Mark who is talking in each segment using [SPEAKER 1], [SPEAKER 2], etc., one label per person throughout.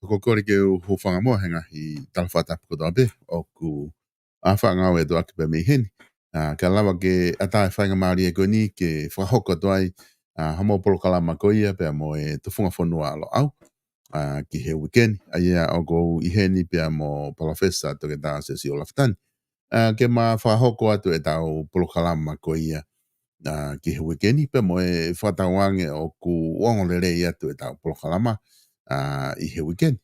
[SPEAKER 1] Ko kore ke ho whangamoa henga I talawhata ko tabe o ku a whanga o e doa ki pe me heni. Ka lawa ke atai whainga maari e koe ni ke whahoko toai hamo polokalama ko ia pe mo e tufunga fonua alo au. Ki he weekend a ia o go I heni pe mo PALOFESA to ke ta SIOSIUA LAFITANI. Ke ma whahoko atu e tau polokalama ko ia ki he weekend pe mo e whatawange o ku wangolere ia tu e tau polokalama I he weekend.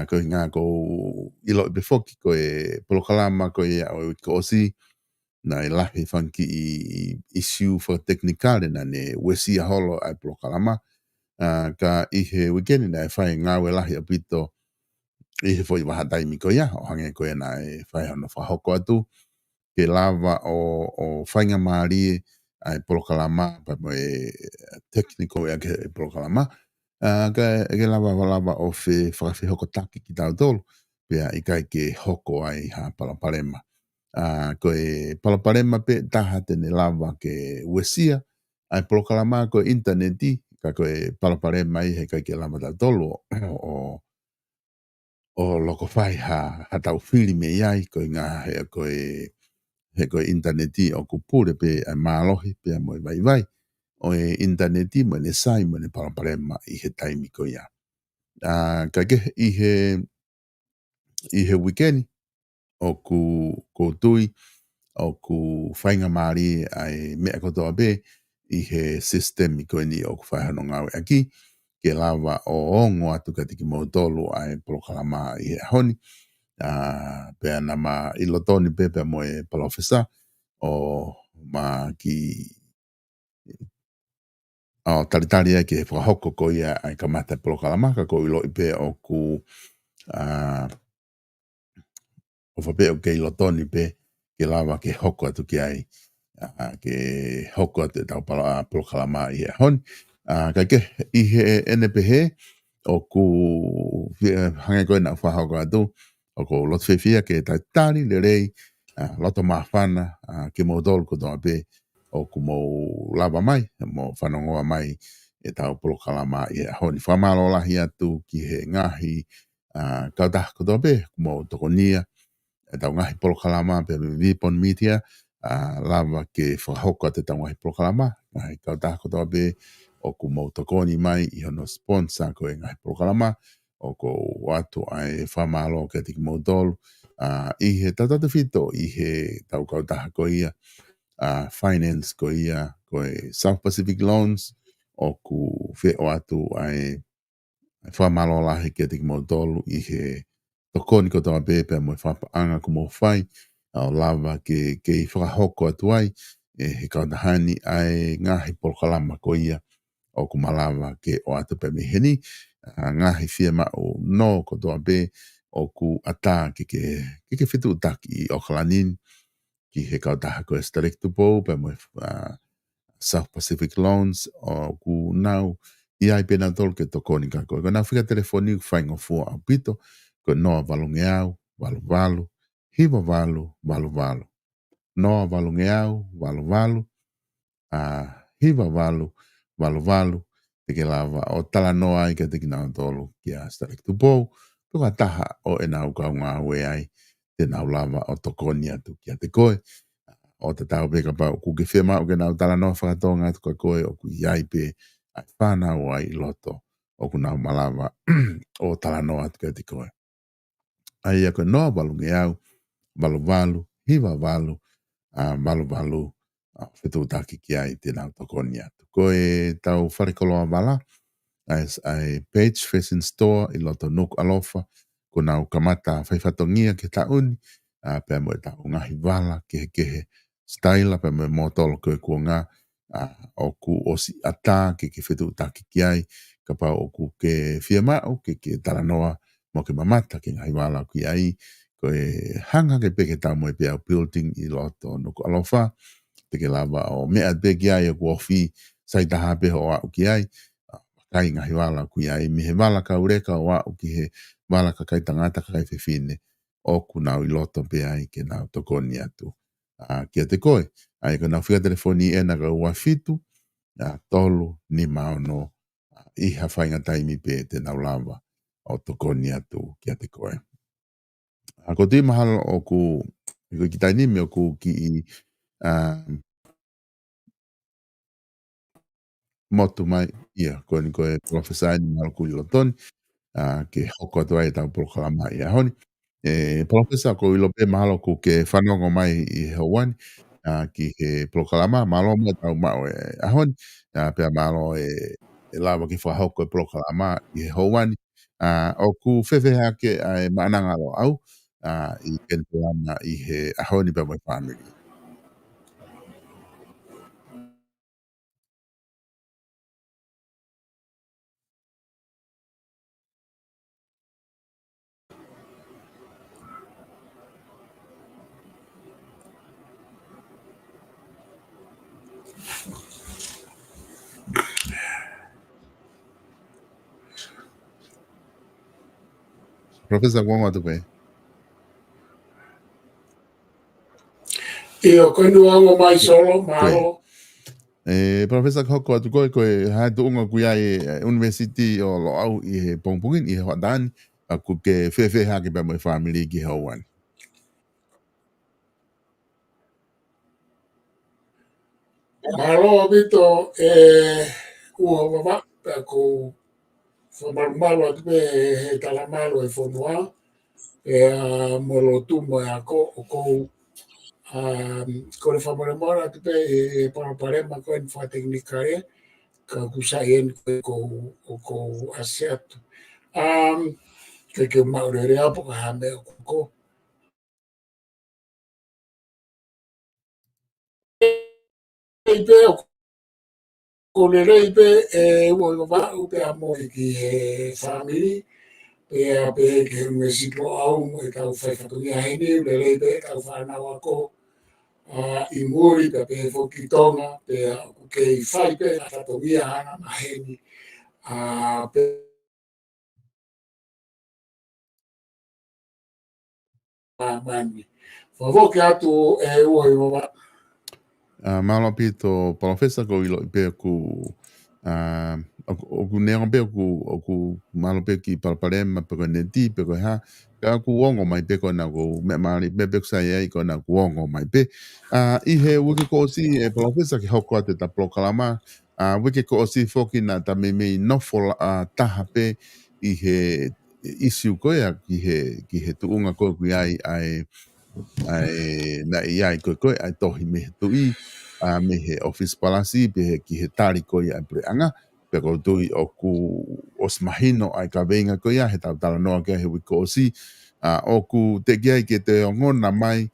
[SPEAKER 1] Ko ngā ko ilo I befoki ko e polokalama ko e o ko osi na I lahi whanki I issue for technical na ne wesi a holo ai polokalama. Ka I he weekend na e whai ngā we lahi a pito I he fwoi waha taimi ko ia o hange ko e na e whai hano whahoko atu ke lava o whainga maari ai polokalama pa mo e technical e ke polokalama. Ke lava o fe whakawhi hoko taki ki tau tolu, pia I kai ke hoko ai ha palaparema. Ko e palaparema pe taha tene lava ke wesia, ai polokalama ko interneti, ka ko e palaparema I he kai ke lava tau tolu o loko whai ha tau whiri me iai, ko ngā he ko interneti o kupure pe ai mālohi pe mo I vai. O e interneti mo ne sai mo ne palaparema I he taimi ko ia. Ka ke I he weekend o ku tui o ku whainga maari ai mea kotoa be I he system I koe ni o ku whaihano ngawe aki ke lava o ongo atu ka tiki mo tolu ai polokalama I he honi pe anama I lotoni pepe mo e PALOFESA o ma ki o taritari e ke whakahoko ko ia ai kamata polokalama ka ko ilo ipe o ku o whape o ke ilotoni pe ke lava ke hoko atu ki ai ke hoko atu e tau polokalama I he honi. Ka ke I he NPH o ku hange koe na whahoko atu o ko loto whewhia ke taitari le rei loto mawhana ke modol ko toa pe o ku mo lava mai, mo whanongoa mai e tau polokalama I he honi. Whamalo lahi atu ki he ngahi kautah ko toa pe, mo tokonia e tau ngahi polokalama pe vipon media lava ke whahoko te tau ngahi polokalama ngahi kautah ko toa pe o ku mo tokoni mai I hono sponsor ko e ngahi polokalama o ko watu ai whamalo ke tiki mo tolu I he tatata fito I he tau kautah ko ia finance ko ia ko e South Pacific Loans o ku wheo atu ai whamalo lahi ke tiki mo tolu I he tokoni ko toa pepe mo whapaanga ko mo whai o lava ke I whakahoko atu ai he kautahani ai ngahi polokalama ko ia o ku malava ke o atu pe me heni ngahi whiama o no ko toa pe o ku ata ke whitu utaki I Okalanin ki he kautaha ko e Starectupo pe mo South Pacific Loans o ku nau I ai pena tolu ke tokoni ka koe. Ko nau whika telefoni ku whaingo fua au pito ko noa valungeau, valu, hiva valu. Noa valungeau, valu, hiva valu, te lava o tala noa ai ke tiki nau tolu ki a Starectupo. Tuka taha o e nau kau ngā we ai te nau lava o tokoni atu ki a te koe. O te tau peka pa o ku ke whiama o ke nau tala noa whakatonga atu ka koe o ku iai pe ai whanau ai loto o ku nau malava o tala noa atu ka te koe. Ai a koe noa valungeau, valu, hiva valu, whitu taki ki ai te nau tokoni atu. Koe tau wharekoloa wala, ai page fashion store I loto nuk alofa, ko nau kamata whaifatongia ke tauni, pe mo e tau ngahi wala kehe style pe mo motolo koe kua ngā, o ku osi ata ke whitu taki ki ai, ka pau o ku ke whiamau ke taranoa mo ke mamata ke ngahi wala ki ai, koe hanga ke peke tau mo e pe au building I loto nuk alofa, te ke lava o mea pe ki ai o ku ofi sai taha pe ho au ki ai, kai ngahi wala ki ai, mi he wala ka ureka o au ki he wala ka kai tangata ka kai whiwhine, o ku nau I loto pe ai ke nau tokoni atu. Kia te koe, ai ka nau whia telefoni e na ka ua fitu, tolu ni maono, I ha whainga taimi pe te nau lava, o tokoni atu kia te koe. Ko tui mahalo o ku ki tainimi o ku ki motu mai ia ko ni koe profesai ni mahalo ku ilotoni ke hoko atu ai tau polokalama ia honi. Palofesa ko ilope mahalo ku ke whanongo mai i Hawani ki he polokalama malo mo tau mao ahon pea malo lawa ki whahoko e polokalama i he Hawani o ku whewheha ke maananga lo au i kentuana i he ahoni pa mai family. Professor Wong atu pe.
[SPEAKER 2] Io koe nuango mai solo, malo.
[SPEAKER 1] Professor hoko atu koe ha tu unga kuia university o lo au i he pongpongin i he Hawani ku ke whewheha ke pa mai family ki Hawani.
[SPEAKER 2] Malo abito ua wama ko whamarumalo atu pe he talamalo e whanua molo tumo e ako o kou ko le whamarumalo atu pe e paraparema koe ni whateknikare ka kusai en koe o kou ase atu. Ke maurere apo ka hame o ko. Ipe ko le rei pe ua wama upe amo ki he family pe ke mesiko au e tau fai whatungia hene, le rei pe tau whanau ako i muri pe foki tonga, pe ke i whai pe whatungia hana maheni pe mani. Whawoke atu ua i wawa.
[SPEAKER 1] Malo pito professor ko ilo pe ku o ku neon pe ku malo pe ki palparema pe ko neti pe ko ha ka ku wongo mai pe ko na ko me mali pe pe sa ai ko na ku wongo mai pe i he wiki ko si professor ki hoko ate ta polokalama wiki ko si foki na ta me no for taha pe i he issue ko ya ki he tuunga ko ku ai na ia i koe ai tohi me he tui me he office palasi pe he ki he tari ko ia pre anga pe ko tui o ku osmahino ai ka venga ko ia he tau tala noa ke he wiko si o ku te kia i ke te ngona mai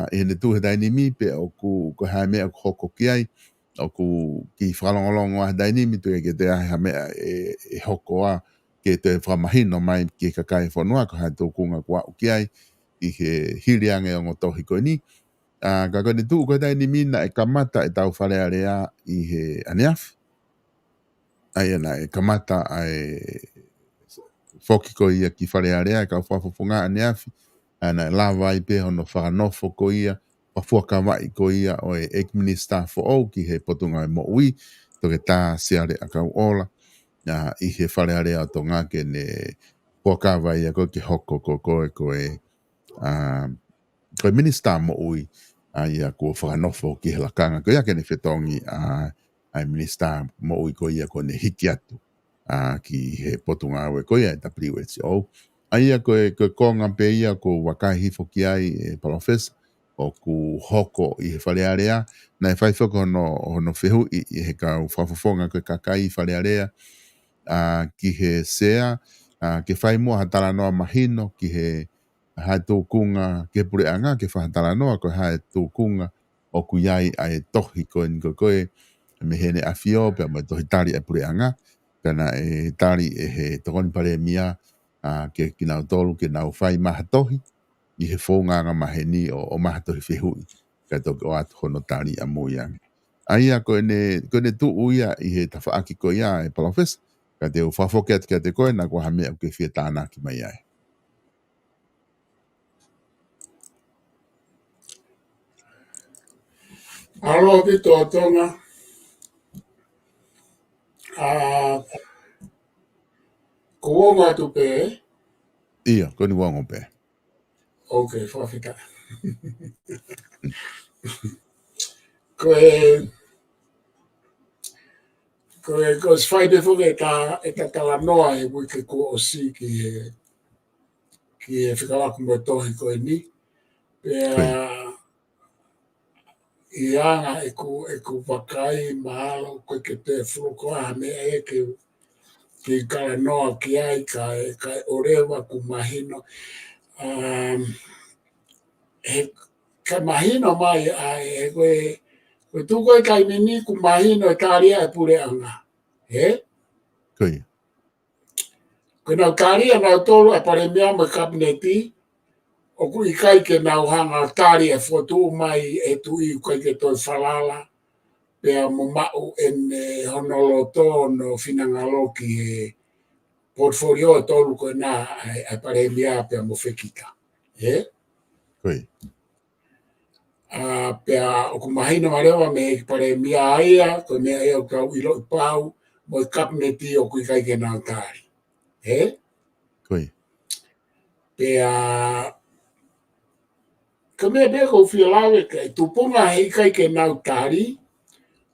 [SPEAKER 1] e ne tu he daini mi pe o ku ko ha me o hoko ki ai o ku ki whalongolongo a daini mi tu e ke te ha me e hoko a ke te whamahino mai ki kakai whanua ko ha tō kunga kua o ki ai i he hiriange o ngotohi koe ni. Ka koe ni tuu koe tai ni mina e kamata e tau wharea rea i he aneaf. Ai ana e kamata ai whoki koe ia ki wharea rea e kau whafofonga aneafi. Ana e lawa i pe hono whakanofo koe ia. Whafuaka mai koe ia o e ek minister for au ki he potunga e mo ui. Toke tā seare a kau ola. I he wharea rea o tō ngake ne puakawa ia koe ki hoko koe koe koe minister mo ui ia ko whakanofo ki he lakanga ko ia ke ne whetongi ai minister mo ui ko ia ko ne hiki atu ki he potunga awe ko ia e WHO ia ko konga pe ia ko wakai hifo ki ai e palofesa o ku hoko i he wharearea na e whaifoko hono whehu i he kau whafofonga ko kakai i wharearea ki he sea ke whai mua hatara noa mahino ki he hai tōkunga ke pure anga ke whahatara noa ko hai tōkunga o ku iai ai tohi ko ni koe me hene awhio pe mai tohi tari e pure anga kana e tari e he tokoni pare mia ke kinau tolu ke nau whai maha tohi i he whōnganga maheni o maha tohi whehui ka toki o atu hono tari a moiangi. Aia ko ne tu uia i he tawhaaki ko ia e palofesa ka te u whafoke atu kia te koe na kua hamea ke whia tāna ki mai ai.
[SPEAKER 2] Alo pito tonga ko wonga tu pe.
[SPEAKER 1] Ia, koni wongo pe.
[SPEAKER 2] Okay, whawhita. Koe whaide whuke e ta tala noa e wike ko o si ki e whikawaku mo tohi koe ni. Pea i anga e ku wakai mahalo koe ke te whukoa me e ki kala noa ki ai kai orewa ku mahino. Ka mahino mai ai e koe tuko e kai nini ku mahino e kāria e pure anga.
[SPEAKER 1] Koe.
[SPEAKER 2] Koe nau kāria nau tolu a pare mea mo kabineti o ku i kai ke nau hanga tāri e whotu mai e tui koe ke toi whalala pea mo mau en honoloto no finangaloki e portfolio e tolu koe nā a pare mea pea mo whekita.
[SPEAKER 1] Koe.
[SPEAKER 2] Pea o ku mahina marewa me pare mea aia, koe mea ea o kau ilo i pau, mo i kabineti o kui kai ke nau tāri.
[SPEAKER 1] Koe.
[SPEAKER 2] Pea, ka mea mea kou whia lawe ke tupunga hei kai ke nau tāri,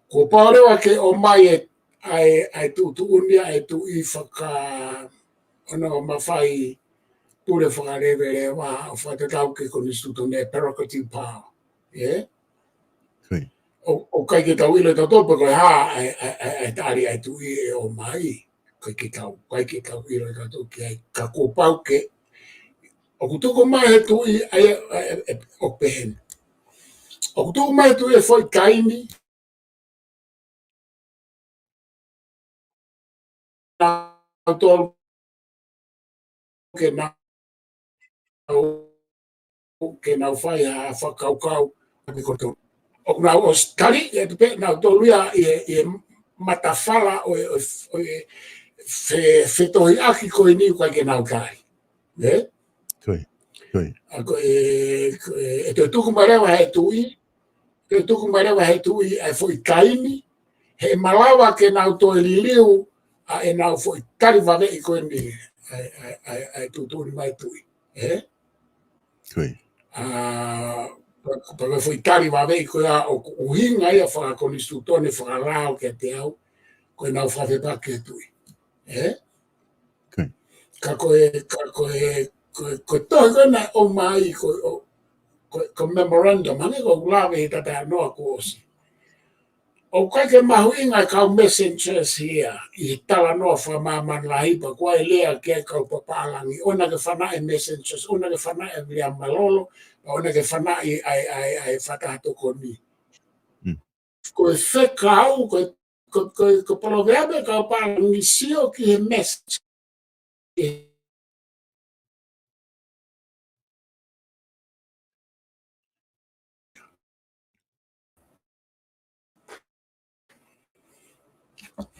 [SPEAKER 2] ko paurewa ke o mai ai tu unia e tu i whaka, ono mawhai pure whakarewe rewa, o whatatau ke konistuto ne prerogative power.
[SPEAKER 1] Koe.
[SPEAKER 2] O kai ke tau ilo tau topa koe ha ai tāri ai tu i e o mai, kai ke tau ilo tau topa ki ai ka kōpau ke, o kutuko mai he tu i ai o pehen. O kutuko mai tu i e whai kaini, nau tolu ke nau whai a whakaukau mi koto. O nau o stari e tupe nau tolu ia i matawhala o whetohi aki koe ni koe ke nau kai.
[SPEAKER 1] Koe. Koe.
[SPEAKER 2] E te tuku marewa he tui, te tuku marewa he tui e whai kaini, he malawa ke nau toi liliu a e nau whai tari wawe i koe ni ai tuturi mai tui.
[SPEAKER 1] Koe.
[SPEAKER 2] Paka whai tari wawe i koe a o uhinga ia whakakonistutone whakarao ke te au, koe nau whawhepa ke tui.
[SPEAKER 1] Koe.
[SPEAKER 2] Ka koe tohi koe na o mai ko memorandum, hane ko lawe i tata noa ko osi. O kai ke mahu inga kau messengers hia, i tala noa whamaman lahipa, kua e lea ke kau papalangi, ona ke whanae messengers, ona ke whanae lia malolo, ona ke whanae ai whatahato koni. Koe whekau, ko paloveabe kau palangi sio ki he message.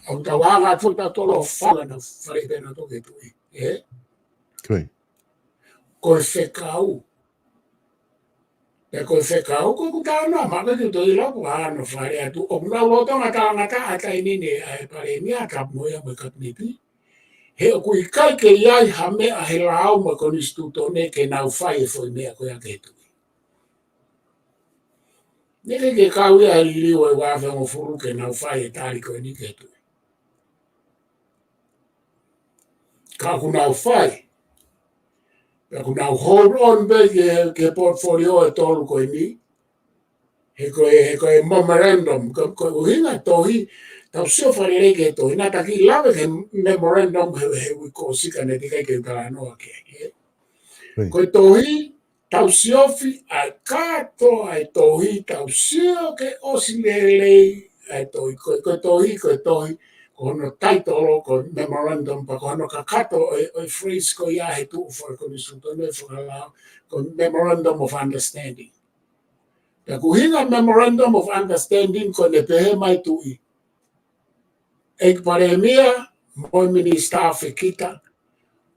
[SPEAKER 2] Au tawanga futa tolo whala na wharebena toke tui.
[SPEAKER 1] Koe.
[SPEAKER 2] Koe whekau. E koe whekau, koe kutana, maka ki toi lapu hana whare atu. O kuna loto ngata ngata atai nini ai pare mea kap moia mo kapniti. He o kui kai ke iai ha mea he rao mo konistuto ne ke nau whai e foi mea koe ake tui. Neke ke kau ia he liwa e wawe mo furu ke nau whai e tari koe ni ke tui. Ka kuna whai. Ka kuna hold on be ke portfolio e tolu koe ni. He koe memorandum, koe uhinga tohi, tau sio wharere ke tohi, nā taki lawe ke memorandum he wiko sika ne tikai ke utara noa ke. Koe tohi, tau siofi ai kato ai tohi, tau sio ke osi lelei ai tohi, koe tohi, ko hono taitolo, ko memorandum, pa ko hono kakato o phrase ko ia he tu for ko nisuto ne whakalao, ko memorandum of understanding. Ka kuhinga memorandum of understanding ko ne pehe mai tui. Ek pare mea, moi minister kita,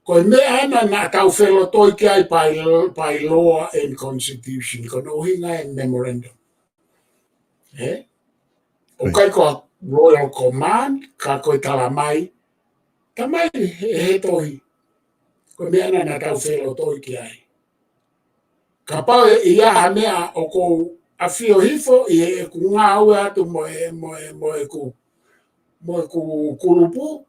[SPEAKER 2] ko mea ana na tau whelo toi ki ai by law and constitution, ko no hinga e memorandum. O kai ko royal command, ka koe tala mai, Tamai he tohi. Ko mea na tau whelo toi ki ai. Ka pau i aha mea o kou a whio hifo i e ku ngā ue atu mo e ku kurupu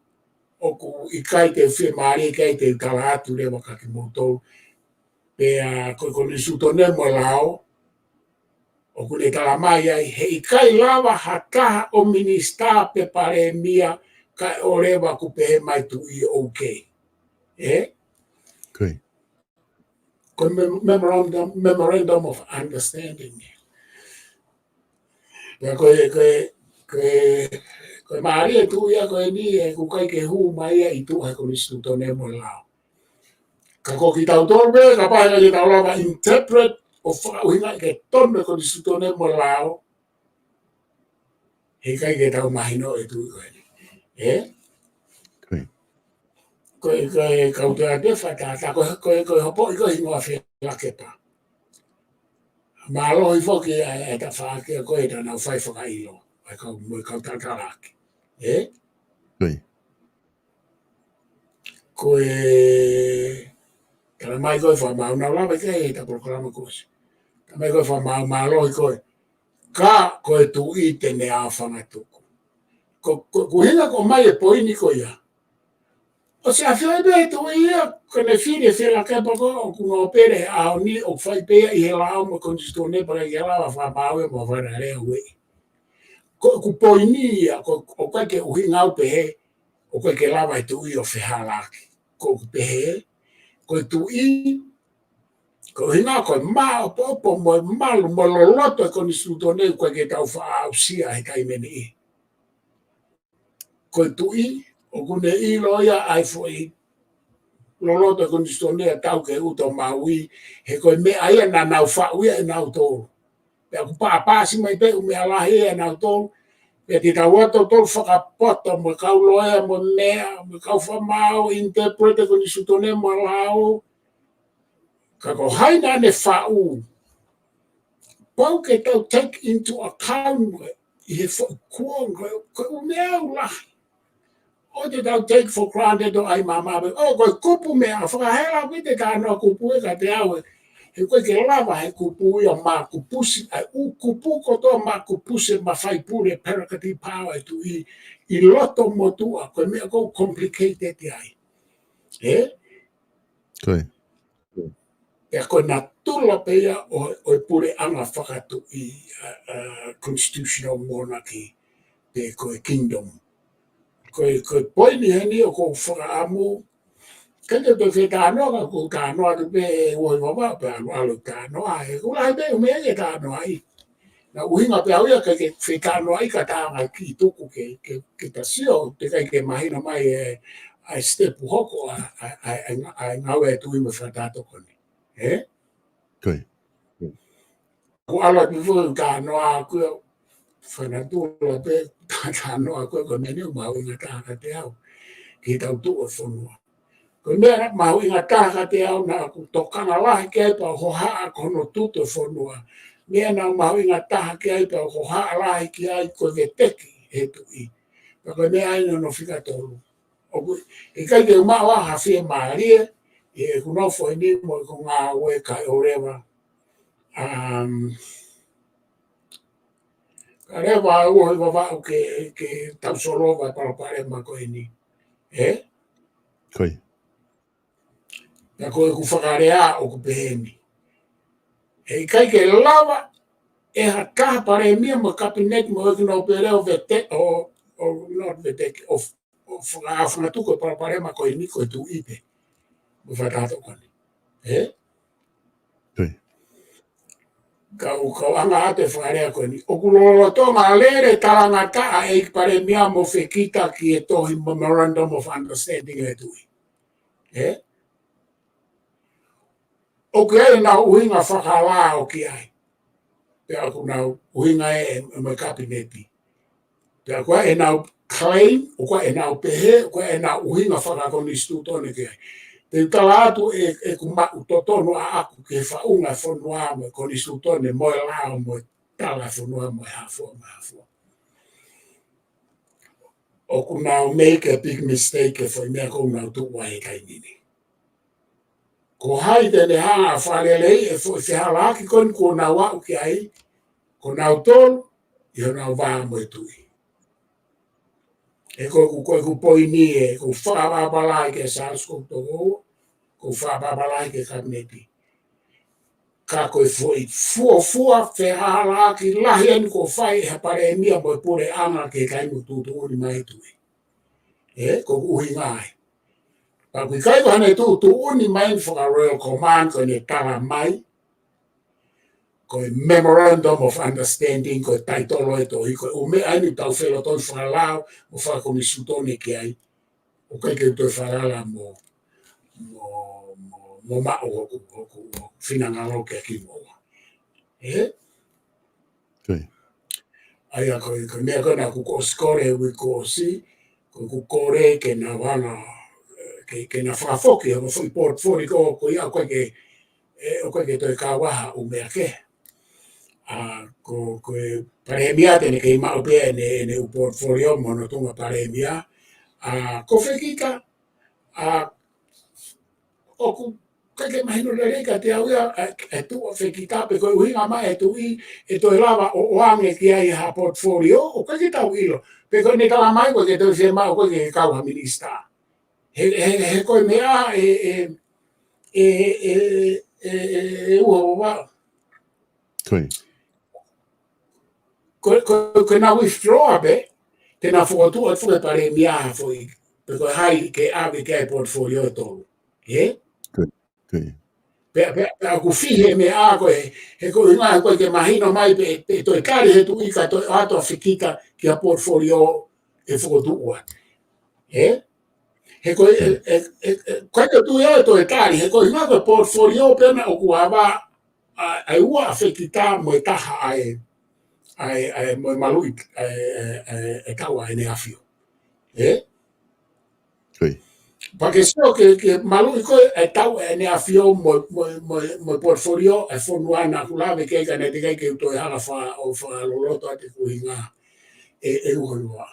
[SPEAKER 2] o ku i kai te whi maari kai te kala atu rewa ka ki moutou. Pea koe koni sutone mo lao o ku le kala mai ai he i kai lava hataha o minista pe pare mia ka o rewa ku pehe mai tu i okay.
[SPEAKER 1] Okay.
[SPEAKER 2] Memorandum of understanding. Pea koe maari e tu ia koe ni e ku kai ke hu mai e i tu hai koni sutone mo lao. Ka ko ki tau torbe, ka pahe ki tau lava interpret o whakauhinga i ke tonu e koni sutone mo lao, he kai ke tau mahino e tui koe ni. Koe kautea te whakata, koe hopo i koe hingoa whela kepa. Ma alohi whoki e ta whaakia koe ta nau whai whakailo, ai kau mui kau tataraki. Koe kala mai koe whamau nau lawa ke e ta POLOKALAMA kosi. Ta mai koe whamau ma alohi koe. Ka koe tu i tene a whangatuku. Ko hinga ko mai e poini ko ia. O se a whioi be tu ia, kone whine whela kepa ko o kunga o pere a o ni o whai pea i he lao mo kondistone para i he lao a whamau e mo whana rea ue. Ko poini ia, o koe ke uhinga au pehe, o koe ke lawa i tu i o whihalaki. Ko pehe, koe tu i, ko hinga koe maa o popo mo malu mo loloto e kondistone koe ke tau wha au sia he kai mene i. Koe tu i, o kune i loia ai foi loloto kondistone a tau ke uto maui, he koe me aia na nau wha uia e nau tōru. Pea ku pāpāsi mai pe ume alahi e nau tōru, pea ti tau ato tōru whakapoto mo kau loea mo mea, mo kau whamau, interprete kondistone mo lao, ka ko haina ne wha u. Pau ke tau take into account i he kuong koe umea ulahi. O te tau take for granted o ai mamawe. O koe kupu mea, whakahela wite ka anō kupu e ka te awe. He koe ke lava he kupu i o mā kupusi. Ai u kupu koto mā kupusi ma whai pure parakati pāwa e tu i loto motua. Koe mea kou complicated i ai.
[SPEAKER 1] Koe.
[SPEAKER 2] Pea koe nā tula pea o pure anga whakatu i constitutional monarchy pe koe kingdom. Koe poini heni o kou whakaamu, kene te whetanoa ko tānoa te pe e oi wawa pe alu tānoa, e kula pe umea ke tānoa i. Na uhinga pe auia ke whetanoa i ka tānga ki tuku ke tasio, te kai ke mahina mai e ai stepu hoko ai ngau e tui me whatatoko ni.
[SPEAKER 1] Koe.
[SPEAKER 2] Ko ala ki fu tānoa kua whanatula pe tānoa kua ko meni umau inga tāka te au. Ki tau tua whanua. Ko mea mau inga tāka te au na ku tokanga lahi ke ai pa ho haa kono tuto whanua. Mea na mau inga tāka ke ai pa ho haa lahi ki ai ko ve teki he tu i. Pako mea aina no whika tolu. I kai te umawa ha whie maarie, i e kunofo i ni mo i ko ngā ue kai o rewa. Ka rewa ua i wawau ke tau sorova parapare ma ko i ni.
[SPEAKER 1] Koe.
[SPEAKER 2] Na koe ku whakarea o ku peheni. E kai ke lawa e ha kaha pare mia mo kabinet mo e kino pere o vete o not vete o whangatuko pare ma koe ni koe tu ipe. Mo whatato kani.
[SPEAKER 1] Koe.
[SPEAKER 2] Kau anga ate whakarea koe ni. O kulolo tonga lere tarangata a e pare mia mo whekita ki e tohi memorandum of understanding e tui. O ke ai nā uhinga whakalā o ki ai. Pea ku nā uhinga e me kabineti. Pea kua e nā claim, o kua e nā pehe, o kua e nā uhinga whakakoni stutone ki ai. Te tala atu e ku mau totono a aku ke whaunga whanua mo koni stutone mo e lao mo tala whanua mo e hafua. o ku now make a big mistake for mea ko now tu wa e kai nini. Ko hai tene hanga whalelei e fo se halaki kon ko na wa ki ai, ko now tol, i na wa mo tui. E ko ku poini e ko whaababala ke Salzburg to ko whaababala ke kabineti. Ka koe foi fua fe hala ki lahi anu ko whai ha pare mia mo pure anga ke kai mo tutu uri mai tui. Ko uhi ngai. Pa kui kai ko hane tutu uni mai whaka Royal Command ko ne tala mai, ko memorandum of understanding ko taitolo e to ko ume anu tau whelo ton whakalao mo whakomisutone ki ai. O kai ke toi whalala mo mao o whinangalo ke ki moa. Aia ko mea kona ko skore wi ko si ko kore ke na wana ke na whakafoki o fui portfolio ko ia ko ke toi kawaha o mea ke. Ko paremia tene ke ima opea ne u portfolio mono tunga paremia. Ko whekika o ku kake mahino le reka te au e tu o whekika pe koe uhinga mai e tu e toi lava o ange ki ai ha portfolio o kake tau ilo. Pe koe ne tala mai koe ke toi whia mau koe ke kaua minista. He koe mea ua wa. Koe na withdraw be, te na whakatu at whaka pare mea foi. Pe koe hai ke ave ke ai portfolio tolu. Pe aku fihe me a koe, he koe ngā koe ke mahino mai pe toi kari he tu ika toi ato whikika ki a portfolio e whakatu ua. He koe, koe ke tu ea toi kari, he koe ngā koe portfolio pena o kuawa ai ua a whikika mo e taha ai mo e malui e kaua e ne awhio. Pake sio ke malui koe e tau e ne awhio mo portfolio e whonua na kulave ke ka ne te kai ke utoi hala o whaloloto ate kuhi ngā e uhoiwa.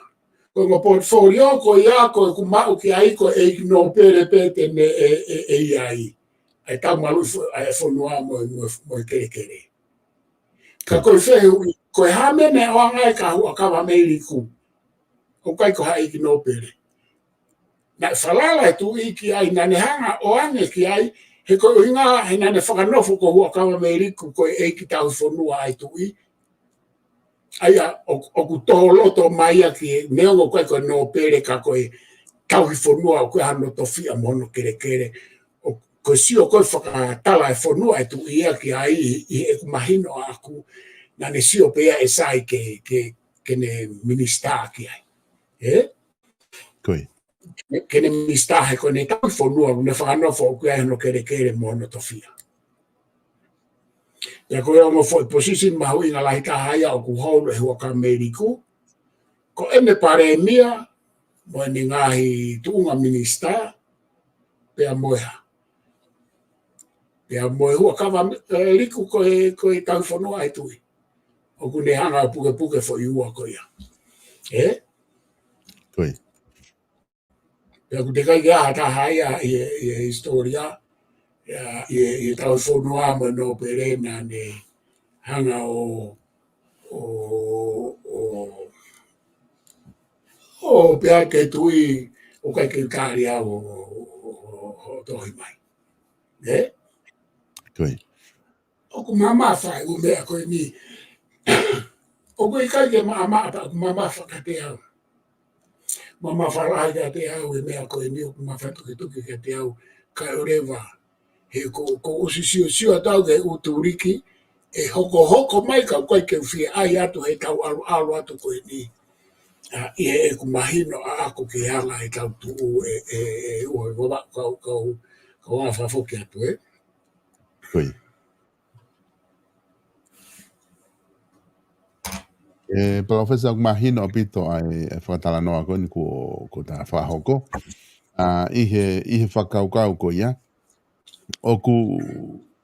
[SPEAKER 2] Koe mo portfolio ko ia koe kumau ki ai ko e no pere pete ne e iai. E tau malui e whonua mo e kere kere. Ka koe whehu koe hame ne o angai ka hua kawa meiri ku. O kai ko hai ki no pere. Na whalala e tu i ki ai, na ne hanga o ange ki ai, he koe uhinga he na ne whakanofo ko hua kawa meiri ku koe e ki tau whonua ai tu i. Aia, o ku toho loto mai a ki neongo koe koe no pere ka koe tau hi whonua o koe hano tofia mono kere kere. O koe sio koe whakatala e whonua e tu i a ki ai i e kumahino aku. Na ne sio pea e sai ke ne minista ki ai. Ke ne minista he koe ne tau whonua ne whanofo o kia hano kere kere mono tofia. Ia koe o mo fo position mahu inga lahi ka haia o ku haulu e hua ka meriku. Ko ene pare mia mo ni ngahi tuunga minista pea moeha. Pea moe hua kawa liku koe tau whonua e tui. O ku ne hanga puke puke fo iua koe ia. Pea ku te kai kia ta haia i historia i tau whonua mo no perena ne hanga o pea ke tui o kai ke kāri au o tohi mai. O ku mama whai u mea koe ni. O koe kai ke mama pa ku mama whakate au. Mama whalai ka te au e mea koe ni o ku mawhatu tuki ka te au kai o rewa. He ko usi siosua tau ke uturiki e hoko mai ka koe ke whia ai atu he tau alu atu koe ni. I e ku mahino a ako ke hanga e tau tuu e ua wala kau a whafoki atu
[SPEAKER 1] Palofesa mahino pito ai e whakatala noa koe ni ko ta whahoko. Ihe whakaukau ko ia. O ku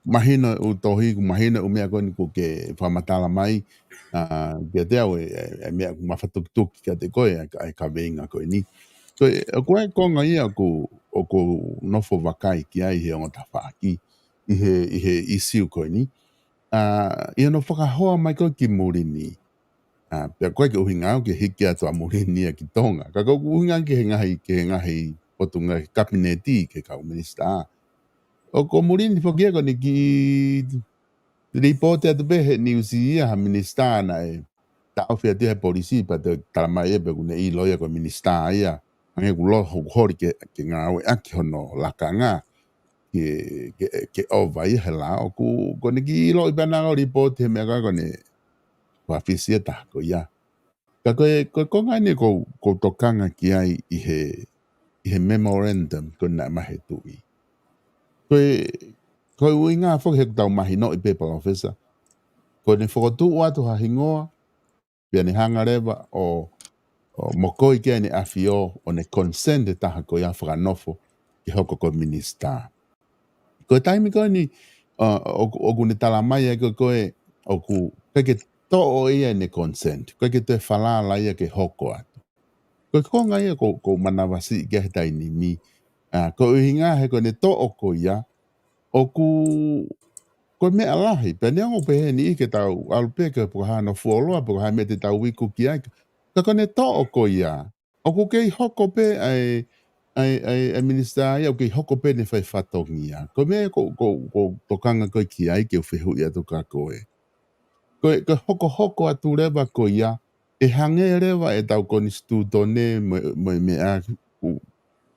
[SPEAKER 1] mahina o tohi ku mahina o mea koni ku ke whamatala mai ke te au e mea ku mawhatukutuki ka te koe ai ka veinga koe ni. Koe konga ia o ko nofo wakai ki ai he o ta whaaki i he isiu koe ni. Ia no whakahoa mai koe ki Murini. Pea koe ke uhinga au ke hiki atua Murini ki Tonga. Ka koe uhinga ke he ngahi potunga kabineti ke kau minista. O ko Murini whakia ko ni ki ripote atu be he niusi ia ha minista na e ta ofia te he polisi pa te talamai e beku ne i loia ko minista ia. Ange ku lo hori ke ngā aue aki hono laka ngā ke ova ia he la o ko ni ki ilo i bana o ripote he mea kako ne wafisia tako ia. Ka koe ngai ne ko tokanga ki ai i he memorandum ko na mahe tui. Koe ui ngā whaka he tau mahi no i pe PALOFESA. Koe ne whakatu atu ha hingoa pia ni hanga rewa o mokoi kia ni afio o ne consent e taha ko ia whakanofo ki hoko ko minista. Koe taimi koe ni o ku ne tala mai e koe o ku kake to o ia ne consent. Koe ke te whalala ia ke hoko atu. Koe konga ia ko manawasi kia he taini mi. Koe hinga he koe ne to o ko ia o koe mea lahi. Pea neongo pe he ni ike tau alupe ke pokahana fuoloa pokahana me te tau wiku ki ai. Ka kone to o ko ia. O ku kei hoko pe ai minista ia o kei hoko pe ne whai whatongi ia. Ko mea ko tokanga koe ki ai ke uwhihu ia tuka koe. Koe hoko atu rewa ko ia. E hange rewa e tau koni stutone mo mea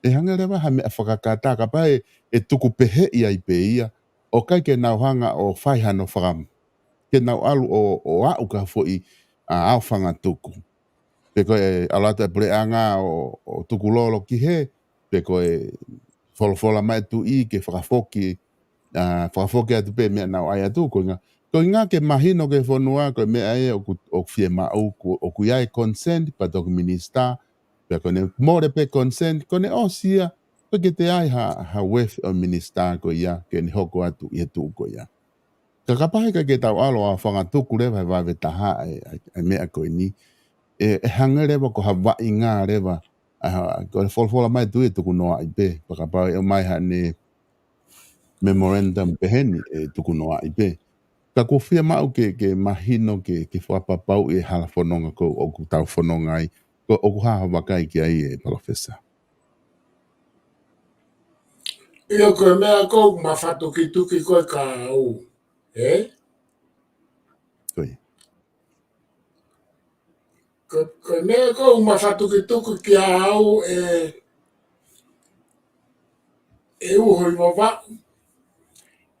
[SPEAKER 1] e hange rewa ha mea whakakata ka pae e tuku pehe ia i pe ia. O kai ke nau hanga o whaihano whakam. Ke nau alu o au ka fwoi au whanga tuku. Pe koe alata pre anga o tuku lolo ki he. Pe koe wholofola mai tu i ke whakafoki. Whakafoki atu pe mea nau ai atu ko ngā. Ko ngā ke mahino ke whanua koe mea e o fie mau o ku iai consent pa toku minista. Pe koe ne more pe consent ko ne osia. Ko ke te ai ha wef o minista ko ia ke ni hoko atu i tu ko ia. Ka kapahe ka ke tau alo a whangatuku rewa he wawe taha ai mea koe ni. E hanga rewa ko hawai ngā rewa. Ko le wholwhola mai tu e tuku noa i pe. Pakapau e mai ha ne memorandum peheni e tuku noa i pe. Ka kofia mau ke mahino ke whapapau e hala whanonga ko o ku tau whanonga ai. Ko o ku haha wakai ki ai e PALOFESA.
[SPEAKER 2] Ia koe mea kou mawhatuki koe ka au.
[SPEAKER 1] Koe.
[SPEAKER 2] Koe mea kou mawhatuki ki au e uho i wawa.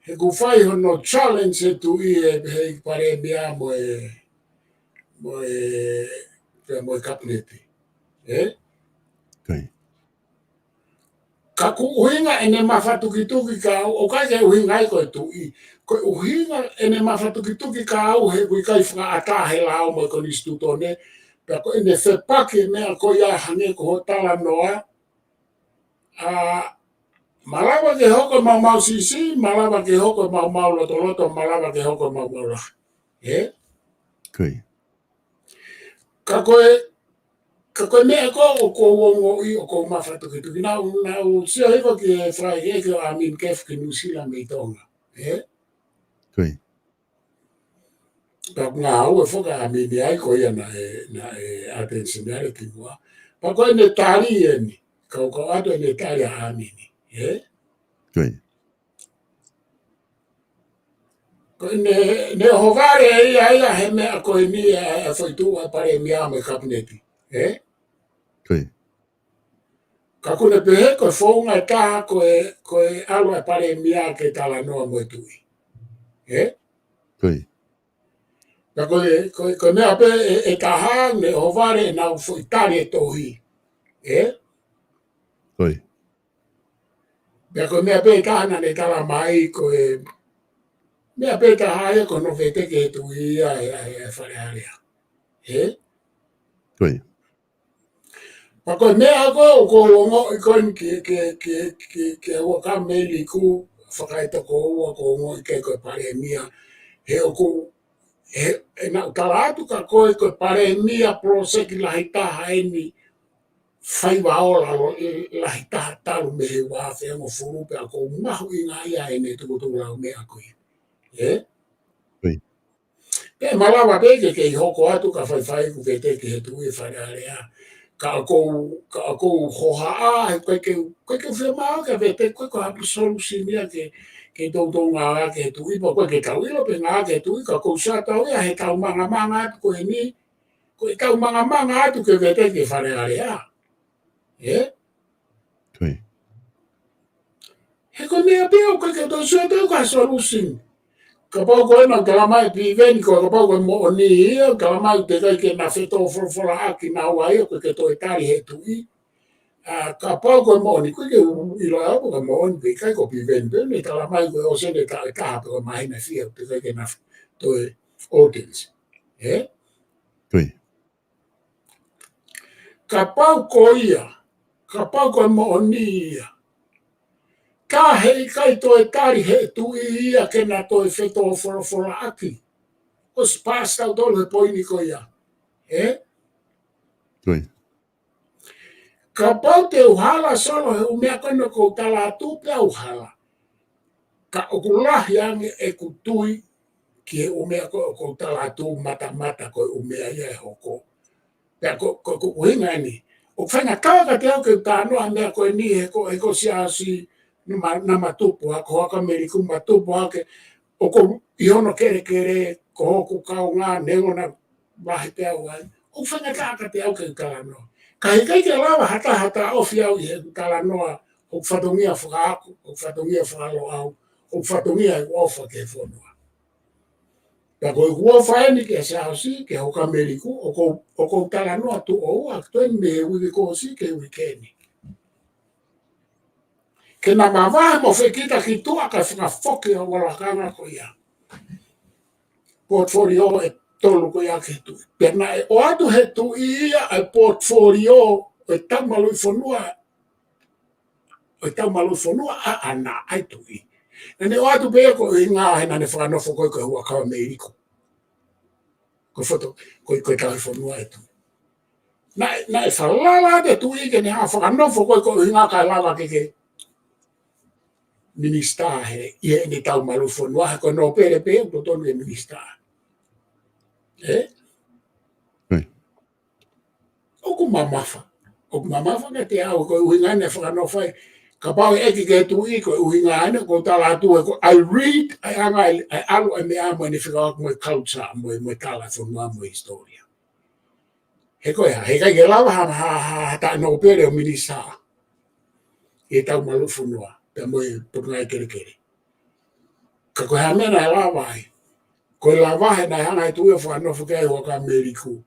[SPEAKER 2] He ku whai hono challenge e tu i e pare mea mo e kabineti.
[SPEAKER 1] Koe.
[SPEAKER 2] Ka ku uhinga ene mawhatuki ka au, o kai ke uhinga i koe tu i. Koe uhinga ene mawhatuki ka au he kui kai whaka he lao mo ko ni stutone. Pea koe ene whepake mea koe ia hange ko ho tala noa. Malawa ke hoko mau sisi, malawa ke hoko mau loto, malawa ke hoko mau lah.
[SPEAKER 1] Koe.
[SPEAKER 2] Ka koe mea ko wongo i o ko mawhatuki. Nau sia hiko ki e whai e ke amin kef ki nusila me tonga.
[SPEAKER 1] Koe.
[SPEAKER 2] Ka ngā au e whoka amin i ai ko ia na e attentionality mua. Pa koe ne tari e ni. Ka ato ne tari a amin.
[SPEAKER 1] Koe.
[SPEAKER 2] Koe ne hovare e ia he mea koe ni e whaitu a pare mea me kabineti.
[SPEAKER 1] Koe.
[SPEAKER 2] Ka kone pehe koe whaunga e taha koe alo e pare mea ke tala noa mo tui.
[SPEAKER 1] Koe.
[SPEAKER 2] Ka koe mea pe e taha ne hovare e nau whaitari e tohi.
[SPEAKER 1] Koe.
[SPEAKER 2] Ka koe mea pe e taha na ne tala mai koe mea pe taha e kono wheteke e tui ia e whare area.
[SPEAKER 1] Koe.
[SPEAKER 2] Pa koe mea ko wongo i koe ke ua ka meli ku whakaita ko ua ko ngoi ke koe pare mia, he oku, e na tala atu ka koe koe pare mia proseki lahi taha eni, whai waola lo lahi taha talu me he wawhia ngo furupe a ko mahu i ngā ia e ne tuku tuku lau mea koe. Pe malawa peke ke i hoko atu ka whai ku ke teke he tui whare area. Ka ako hoha a, koe ke whia maa ka vete, koe ko hapu solusi nia ke tau ngā ke tui, pa koe ke tau ilo pe ngā ke tui, ka kou sa tau ia he tau manga atu koe ni, koe tau manga atu ke vete ke whare area. He koe mea peo, koe ke tau sua tau ka solusi. Ka pau koe na kalamai pi veni ko ka pau koe mo o ni ia, kalamai te kai ke na wheto whora aki na ua ia, koe ke toi tari he tui. Ka pau koe mo ni, koe ke ilo au ka mo ni, pe kai ko pi veni, pe me kalamai koe o sene ka e kaha pe koe mahina fia, te kai ke na toi audience. Ka pau ko ia, ka pau koe mo o ni ia, ka hei kai toi tari he tui ia ke na toi wheto whora aki. O spas tau tolu he poini ko ia. Ka pau te uhala solo he umea kono ko tala atu pe uhala. Ka okulahi ange e kutui ki he umea ko tala atu mata ko umea ia e hoko. Pea ko hinga ni. O whainga kawa te au ke tānoa mea koe ni he ko siasi na matupu ako haka meriku matupu hake o ko iono kere ko hoku kau ngā nengo na wahi te au ai. O whainga kawa te au ke tānoa. Ka hikai ke lawa hata ofi au i he tānoa o whatongia whakaaku, o whatongia whakalo au, o whatongia i ofa ke whanua. Ka koe kuofa eni ke siasi ke hoka meriku o ko tānoa tu o ua ktoi me wiki ko si ke wikeni. Ke na mawahe mo whekita ki tua ka whakafoki o walakanga ko ia. Portfolio e tolu ko ia ke tui. Pena e o atu he tui ia e portfolio o tamalu fonua a ana ai tui. Nane o atu pea ko i ngā he nane whanofo koe koe hua kawa meiriko. Koe whato, koe kawe fonua e tui. Na e whalala te tui ke ne ha whanofo koe i ngā kai lava ke minister he ia ni tau malu fonua he koe no pere pea to tonu e minister. Oku mamafa ka te au koe uhinga ne whanofo e ka pau e ke tui koe uhinga ane ko tala atu e ko I read ai anga ai alu e mea mo ne whikawa mo culture mo tala fonua mo historia. He koe he kai ke lawa ha ta no pere o minister e tau malu fonua pe mo pungai kere. Ka koe ha mena e lawa ai. Koe lawa he na hanga e tui e whanofo kai waka meriku.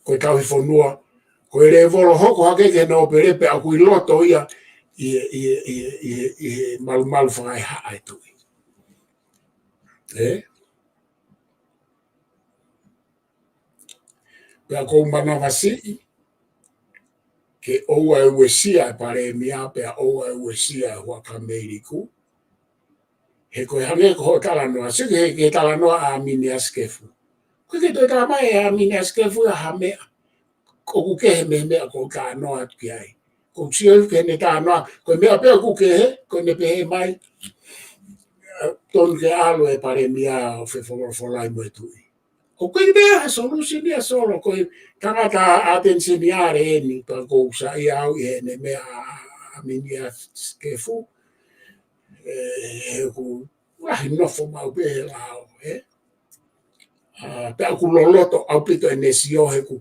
[SPEAKER 2] Koe tau hi fonua. Koe re volo hoko hake ke no pere pe aku i loto ia i malu whangai haa e tui. Pea kou manawasi ke oua e uesia e pare mia pea oua e uesia e huaka meiriku. He koe hange ko talanoa, sike he ke talanoa a mini askefu. Koe ke toi tamai a mini askefu a hamea. Koku ke he mea ko ka noa ki ai. Ko sio ke ne ta noa, ko mea pea ku ke he, ko ne pe mai ton ke alo e pare mia o fe folai mo tui. O koe mea solusi ni solo ko tangata atensioniare eni pa ko sa ia au e ne mea a mini askefu. Ku wahi nofo mau pe lao pe aku loloto au pito e nesio he ku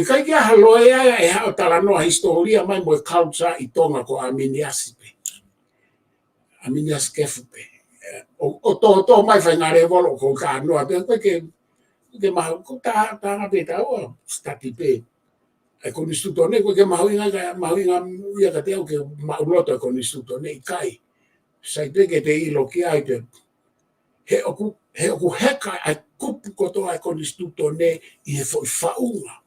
[SPEAKER 2] kai kia haloe ia e hao talanoa historia mai mo culture i tonga ko aminiasi pe aminias kefu pe o to mai fai ngare volo ko ka noa pe ke mahu ko ta pe ta o stati pe e con istituto ne ke mahu inga ia ka te au ke mauloto con istituto ne kai sai pe ke te ilo ki ai pe he oku heka ai kupu kotoa e con istituto ne i he foi faunga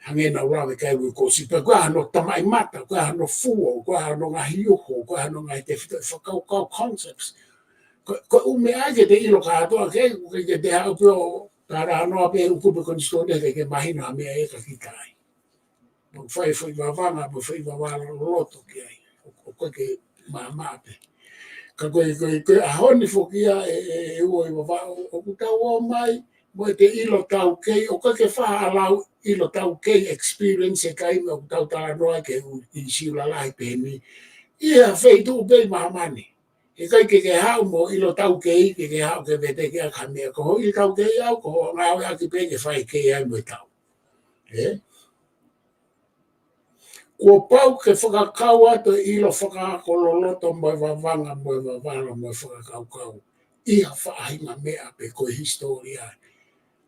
[SPEAKER 2] hangena urawe kai ko si pe kwa no tamai mata kwa no fuo kwa no ngahiuho kwa no ngai te whakau concepts ko ume ake te ilo katoa ke te hau pio tara anoa pe ukupe konistone ke mahina mea e ka kitai fai wawanga mo fai wawala roto ki ai o ke mamape ka koe ahoni fokia e ua i wawao o kutau o mai mo te ilo tau kei o ke whaalau ilo tau kei experience e kai mo tau tala noa ke i siula lai peni ia fei tu bei mamani e kai ke hau mo ilo tau kei ke hau ke vete ke akamea ko i tau kei au ko ngau aki pe ke whai kei ai mo tau ko pau ke whakakau ato ilo whakakololoto mo wawanga mo wawala mo whakakau ia whaahinga mea pe ko historia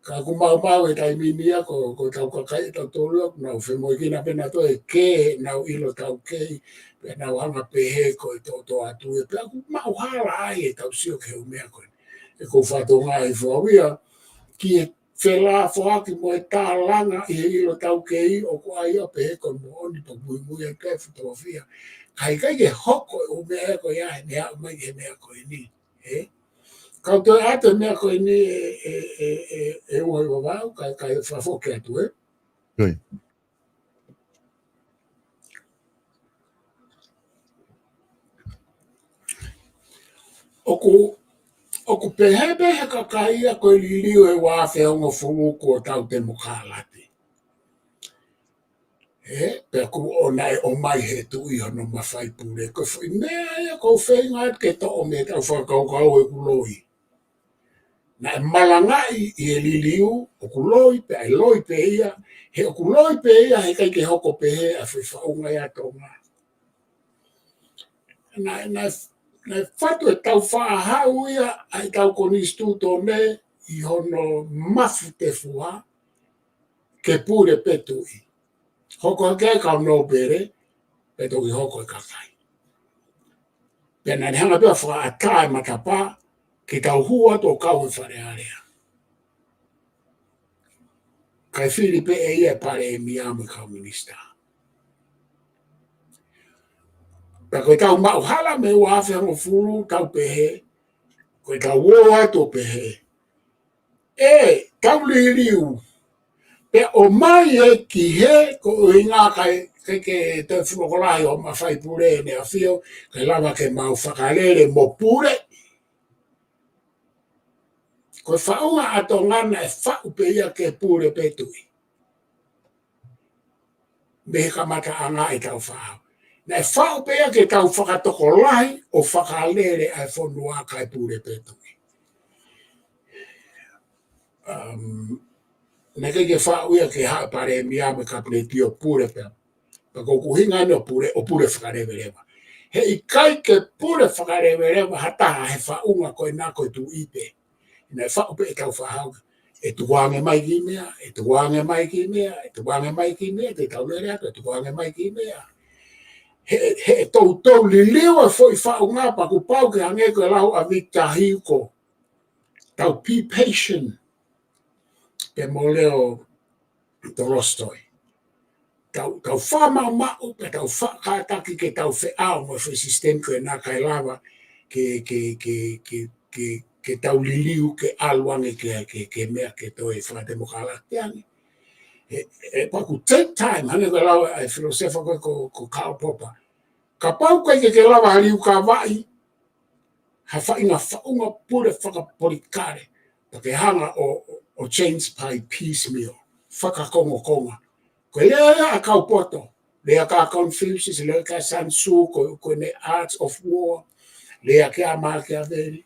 [SPEAKER 2] ka kumau e taiminia ko tau kakai tau tolu na whemo kina pena to e ke nau ilo tau kei pe nau hanga pehe ko to atu e pe aku mau hala ai e tau sio ke umea ko e ko whatonga e whawia ki e whela whaaki mo e tālanga i he ilo tau kei o ko ai o pehe ko mo oni pa mui e kai whatawawhia kai ke hoko e umea ko ia he mea umai he mea ko e ni kau te ate mea ko e ni e ua i wawau kai whafoke atu O ku pehebe he kakaia ko i liu e wafe ongo fungu ko tau te mukalati. Pe ku o nai o mai he tu i hono mawhai pure. Ko fui mea ia ko whenga ke to o me tau whakau e kuloi. Na e malangai i e liliu o kuloi pe ai loi pe ia. He o kuloi pe ia he kai ke hoko pe he a fui whaunga ia tonga. Na whatu e tau whaahau ia ai tau konistu tō me i hono mafu te fua ke pure petui. Hoko ke kau no bere, petu i hoko e kakai. Pena ni hanga pia wha atai matapa ki tau hua tō kau i whare area. Kai Filipe e ia pare e miamu kau minista. Pea koe tau mau hala me wafe hango furu tau pehe, koe tau woa tō pehe. Tau liriu, pe o mai e ki he ko inga kai ke te whukolai o mawhai pure ne a whio kai lava ke mau whakarere mo pure ko whaunga ato ngana e whau pe ia ke pure petui me he kamata anga i tau whau na e whau pe ia ke tau whakatoko lai o whakarere ai whonua kai pure petui na ke whau ia ke haa pare mia me ka pletio pure pe ko kuhinga no pure o pure whakarewerema. He i kai ke pure whakarewerema hata he whaunga koe nā koe tu ipe. Ina e whaupe e tau whahau. E tuwange mai ki mea, e tuwange mai ki mea, e tuwange mai ki mea, te tau lere ato, e tuwange mai ki mea. He tau li liwa foi whaunga pa ku pau ke hange koe lau a vita hiko. Tau be patient. Pe mo leo Tolstoi. Tau whamau pe tau whakataki ke tau whiao mo whi system koe nā kai lava ke tau liliu ke aluange ke mea ke toi whakademokalaktiangi. E paku take time, hane koe lawa ai filosefa koe ko Karl Popper. Ka pau koe ke lava haliu ka vai, ha whainga whaunga pure whakaporikare, pa ke hanga o change by piecemeal, whakakonga. Ko lea a kau poto, lea ka Confucius, lea ka Sun Tzu, ko ne Arts of War, lea ke a Machiavelli.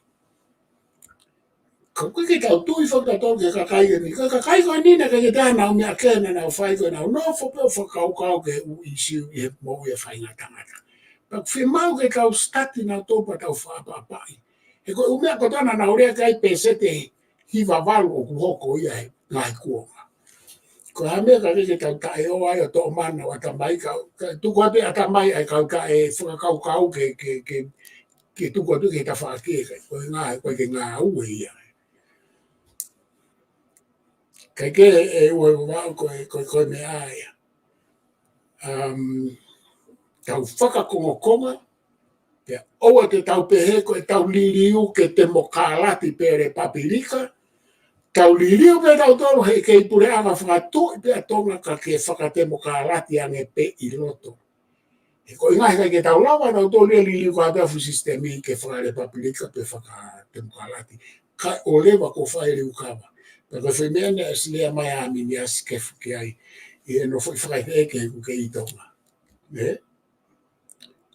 [SPEAKER 2] Ko ke tau tui whakatau ke kakai ni, ka kakai koe ni na ke tāna o mea kena na o whai koe na o no whapeo whakau ke u isiu i he mou e whainga tangata. Pak whimau ke tau stati na tōpa tau whaapapai. He koe umea ko tāna na orea kai pesete hiva walu o kuhoko ia he ngai kuonga. Ko hame ka ke tau tae o ai o tō mana o atamai ka tuku atu atamai ai kau ka e whakakau ke tuku atu ke ta whaake koe ngā koe ke ngā ue ia. kai ke e ue wau koe me aia. Tau whakakongokonga, pia oa te tau pehe koe tau liriu ke te mokalati pere papirika, tau liriu pe tau tolu hei kei pure anga whakatu, pia tonga ka ke whakate mokalati ange pe I loto. E ko inga hei ke tau lawa tau tolu e liriu ka tafu sistemi ke whakare papirika pe whakate mokalati. Kai o lewa ko whaere ukawa. Paka whemene as lea mai amini as kefu ke ai, I no whakaite eke ku ke I tonga. Ne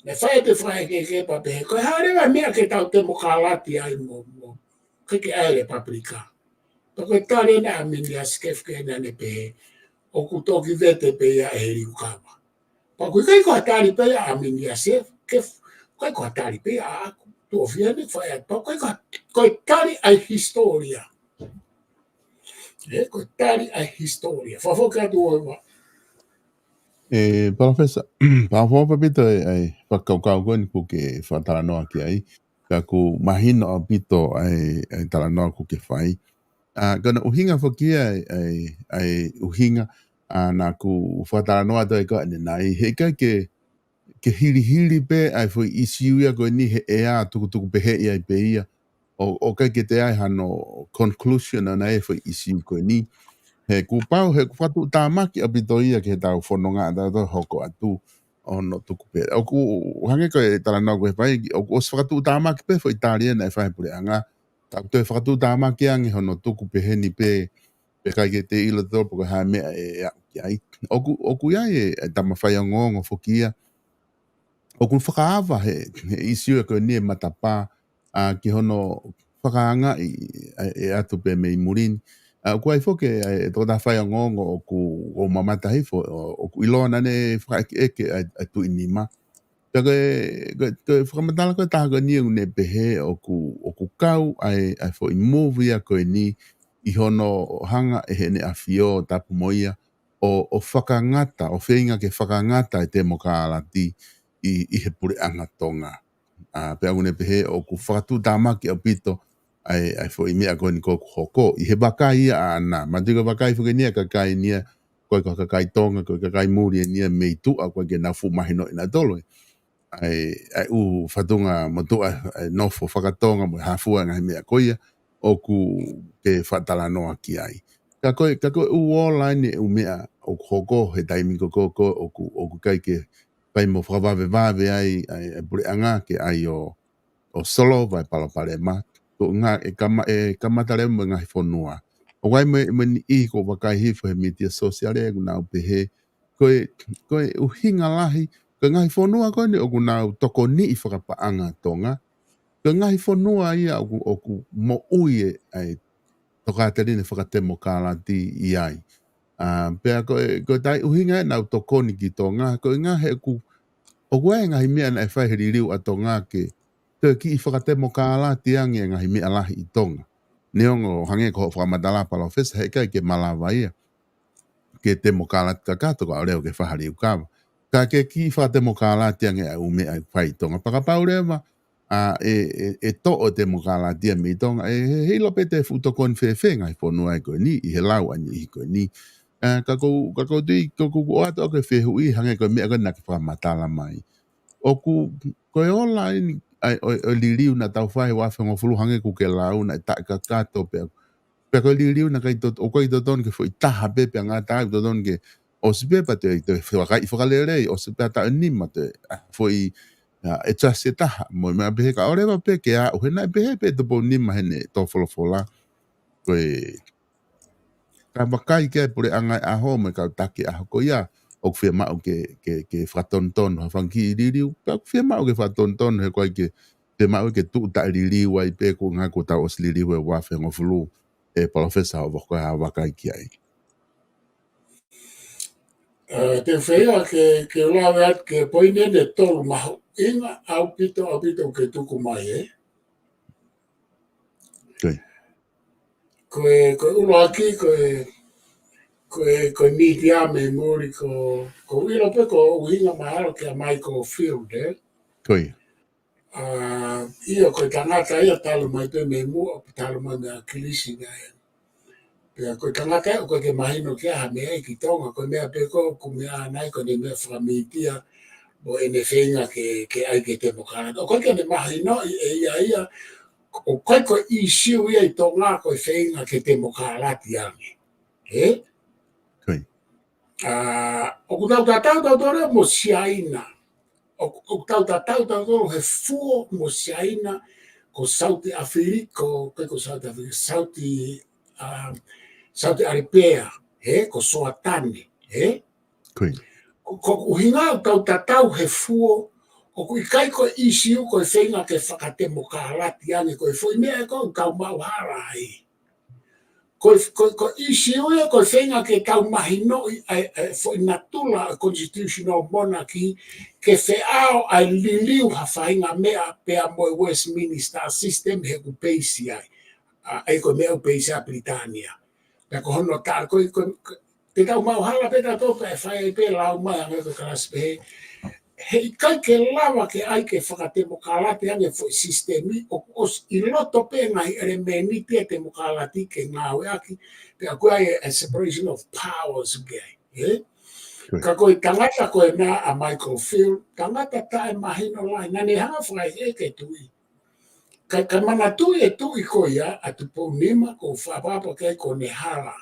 [SPEAKER 2] whae te whae ke pape, koe harewa mea ke tau te mokalati ai mo ke aere paprika. Koe tare na amini as kefu ke na ne pe, o ku toki vete pe ia heri ukawa. Pa koe kai koe tari pe ia amini as kefu, koe koe tari pe ia aku. Tuo fia ne whae pa koe tari ai historia. Koe tari ai historia. Whafoka tuo wa.
[SPEAKER 1] Palofesa, pa'afofa pito ai whakaukau koe ni ku ke whataranoa ki ai, ka ku mahino a pito ai taranoa ku ke whai. Kona uhinga whakia ai uhinga, na ku whataranoa toi ka ane nai, he kai ke hiri pe ai fo isiuia koe ni he ea tuku pehe ia I pe ia, o kai ke te ai hano conclusion ana e fo isiu koe ni, he ku pau he ku whatu tāmaki a pito ia ke tau whanonga a tau hoko atu ono tuku pe. O ku hange koe taranoa koe whai, o ku os whatu tāmaki pe fo Italia na e whai pure anga, tau te whakatu tāmaki ange hono tuku pehe ni pe kai ke te ilo topo ko ha mea e ki ai. O ku iai e tamawhai o ngongo whokia, o ku whakaawa he isiu e koe ni e matapa ki hono whakaanga e atu pe me I murini. Ku ai whoke e toko ta whai o ngongo o mamata hifo, o ku iloa nane whakaeki eke a tu inima. Koe whakamatala koe taha koe ni une pehe o ku kau ai fo I move ia koe ni I hono hanga e he ne a fio tapu moia o whakangata, o whenga ke whakangata e te mokalati I he pure anga tonga. Pe agune pehe o ku whakatu tāmaki o pito ai fo I mea koe ni koku hoko. I he bakai ia ana, ma tuka bakai whuke nia kakai nia, koe kakai tonga, koe kakai muri nia meitu a koe ke na fu mahino ina doloi. Ai u whatunga motua nofo whakatonga mo hafua ngai mea koia o ku ke whatalanoa ki ai. Ka koe u online u mea o hoko he taimi koko o ku kai ke pai mo whakawave ai pure anga ke ai o solo vai palopalema. Ko nga e kamatare mo ngai whanua. O wai me ni I ko wakai hifo he media sosiale kuna upehe koe uhinga lahi ka ngai whanua koe ni o kuna toko ni I whakapaanga tonga. Ka ngai whanua ia o ku mo uie ai toka terine whakatemo kālati I ai. Pea koe tai uhinga e nau toko ni ki tonga, koe ngā he ku o koe ngahi mea na e whaihiri riu a tonga ke te ki I whakatemo kālati ange ngahi mea lahi I tonga. Neongo hange ko whakamatala PALOFESA he kai ke malawa ia. Ke temo kālati kakato ka oreo ke whahari ukawa. Ka ke ki whakatemo kālati ange a ume ai whai tonga. Pakapau rewa e to o temo kālati a mi tonga. Hei lope te futokon whewhe ngai whanua e koe ni, I he lau ani I koe ni. Kako tui, kako o ato ke whehui hange koe mea koe na ke whakamatala mai. O koe ola ini o liriu na tau whahe wawhengo fulu hange ku ke lau na ta kakato pea. Pea koe liriu na kai o koe toton ke fo I taha pepe a ngā taha toton ke o si pepa te whakai whakalere o si pea ta nima te fo I e tase taha mo mea pehe ka orewa pe ke a uhena pehe pe topo nima hene to wholofola koe ka wakai ke pure angai aho me ka take aho ko ia o whea mao ke whatonton ha whanki I ririu ka whea mao ke whatonton he koe ke te mao ke tu ta ririu ai pe ko ngā ko tau os ririu e wawhengo fulu e PALOFESA o wako ha wakai ki ai.
[SPEAKER 2] Te whea ke lawe at ke poine de tolu mahu inga au pito ke tuku mai Koe ulo aki koe miti a me mori ko ilo pe ko uhinga mahalo ke a Michael Field
[SPEAKER 1] Koe.
[SPEAKER 2] Ia koe tangata ia talo mai pe me mua talo mai me a kilisi ngai. Pea koe tangata o koe ke mahino ke ha mea ki tonga koe mea peko kumea nai koe ne mea whakamitia mo ene whenga ke ai ke te mokarata. O koe ke ne mahino ia o koe koe I siu ia I tonga koe whenga ke te mokarati ange. He?
[SPEAKER 1] Koe.
[SPEAKER 2] O kutau tatau tau tore mo siaina. O kutau tatau tau tore he fuo mo siaina ko South Africa, ko South Africa, South Aripea, he, ko Soatane, he.
[SPEAKER 1] Koe.
[SPEAKER 2] Ko uhinga tau tatau he fuo, o ku ikai ko isiu ko whenga ke whakatemo kālati ane ko foi mea ko kau mauhara ai. Ko isiu e ko whenga ke kau mahino foi natula constitutional monarchy ke wheao ai liliu ha whainga mea pea mo Westminster system he ku peisi ai. Ai ko mea peisi a Britannia. Pea ko hono tā ko te kau mauhala pe tā tō pe whai pe lau mai anga ko karas pe he kai ke lava ke ai ke whakatemo kālati ange foi sistemi o os I loto pe ngai ere meni te te mokalati ke ngawe aki pe a koe ai a separation of powers gai. Ka koe tangata koe na a Michael Field, tangata tae mahino lai, nani hanga whai e ke tui. Ka mana tui e tui koe ia a tu pou nima ko whapapa ke ko ne hala.